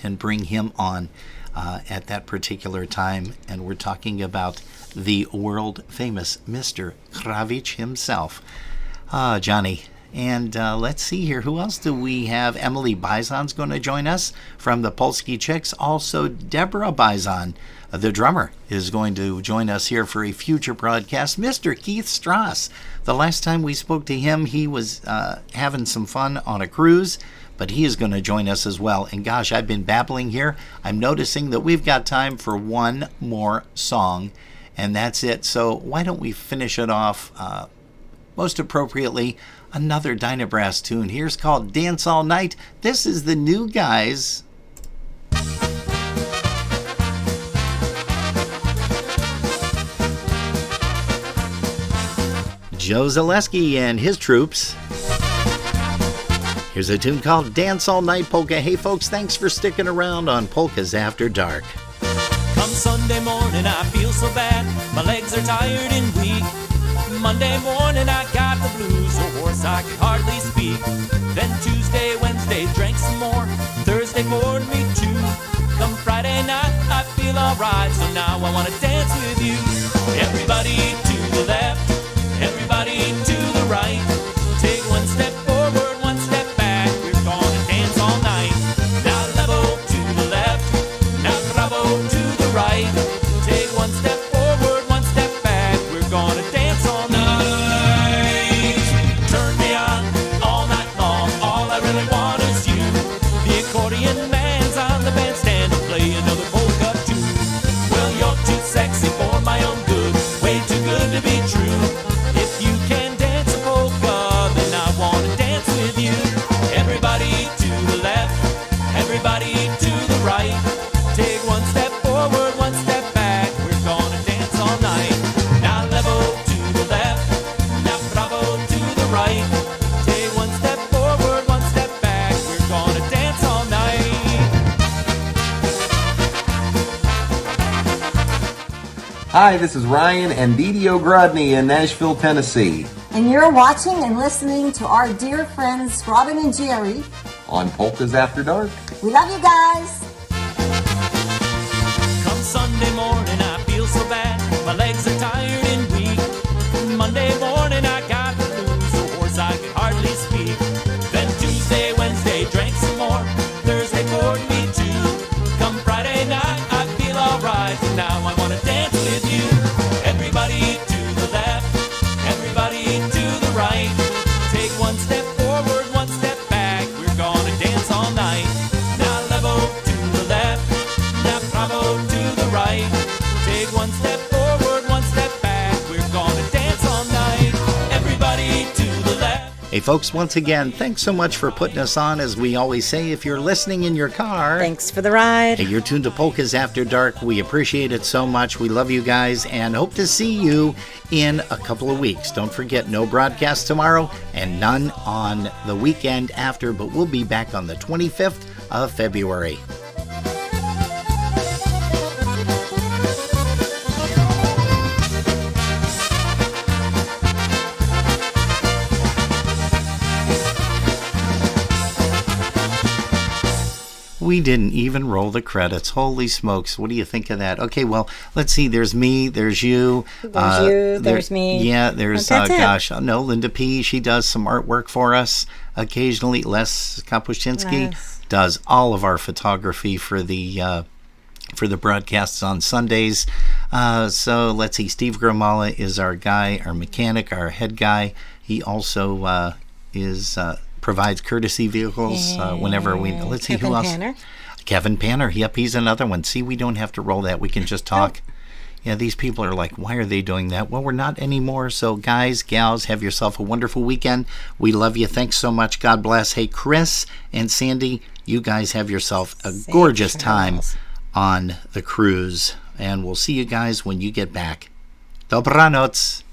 and bring him on at that particular time. And we're talking about the world famous Mr. Kravich himself. Johnny. And let's see here. Who else do we have? Emily Bizon's going to join us from the Polski Chicks. Also, Deborah Bizon, the drummer, is going to join us here for a future broadcast. Mr. Keith Strauss. The last time we spoke to him, he was having some fun on a cruise. but he is going to join us as well. And gosh, I've been babbling here. I'm noticing that we've got time for one more song, and that's it. So why don't we finish it off most appropriately, another Dynabrass tune. Here's called Dance All Night. This is the New Guys. Joe Zaleski and his troops. Here's a tune called Dance All Night Polka. Hey folks, thanks for sticking around on Polkas After Dark. Come Sunday morning, I feel so bad. My legs are tired and weak. Monday morning, I got the blues, so hoarse I could hardly speak. Then Tuesday, Wednesday, drank some more. Thursday poured me two. Come Friday night, I feel alright, so now I wanna dance with you. Everybody to the left, everybody to the right. Take one step forward, one step back. We're gonna dance all night. Now level to the left, now bravo to the right. Take one step forward, one step back. We're gonna dance all night. Turn me on all night long. All I really want is you. The accordion man's on the bandstand to play another polka tune. Well, you're too sexy for my own good, way too good to be true. If you can dance a polka, then I wanna dance with you. Everybody to the left, everybody to the right. Take one step forward, one step back. We're gonna dance all night. Now level to the left, now bravo to the right. Take one step forward, one step back. We're gonna dance all night. Hi, this is Ryan and Didi O'Grodney in Nashville, Tennessee And you're watching and listening to our dear friends Robin and Jerry. on Polkas After Dark. We love you guys. Come Sunday morning, I feel so bad. My legs are tired and weak. Monday morning, I got the blues, so hoarse I could hardly speak. Then Tuesday, Wednesday, drank some more. Thursday poured me two. Come Friday night, I feel alright. So now I wanna dance with you. Everybody to the left, everybody to the right. Take one step forward, one step back. We're gonna dance all night. Now level to the left, now bravo to the right. Take one step forward, one step back. We're gonna dance all night. Everybody to the left. Hey folks, once again, thanks so much for putting us on. As we always say, if you're listening in your car, Thanks for the ride. hey, you're tuned to Polkas After Dark. We appreciate it so much. We love you guys and hope to see you in a couple of weeks. Don't forget, no broadcast tomorrow and none on the weekend after, but we'll be back on the 25th of February. We didn't even roll the credits. Holy smokes. What do you think of that? Okay, well, let's see. There's me. There's you. There's you. There's me. Yeah, there's, That's it. gosh, no, Linda P. She does some artwork for us occasionally. Les Kapuscinski Les. does all of our photography for the broadcasts on Sundays. So let's see. Steve Gramala is our guy, our mechanic, our head guy. He also provides courtesy vehicles whenever we. Let's see who Kevin else. Panner. Kevin Panner. Yep, he's another one. See, we don't have to roll that. We can just talk. Yeah, these people are like, why are they doing that? Well, we're not anymore. So, guys, gals, have yourself a wonderful weekend. We love you. Thanks so much. God bless. Hey, Chris and Sandy, you guys have yourself a gorgeous time on the cruise. And we'll see you guys when you get back. Dobranoc.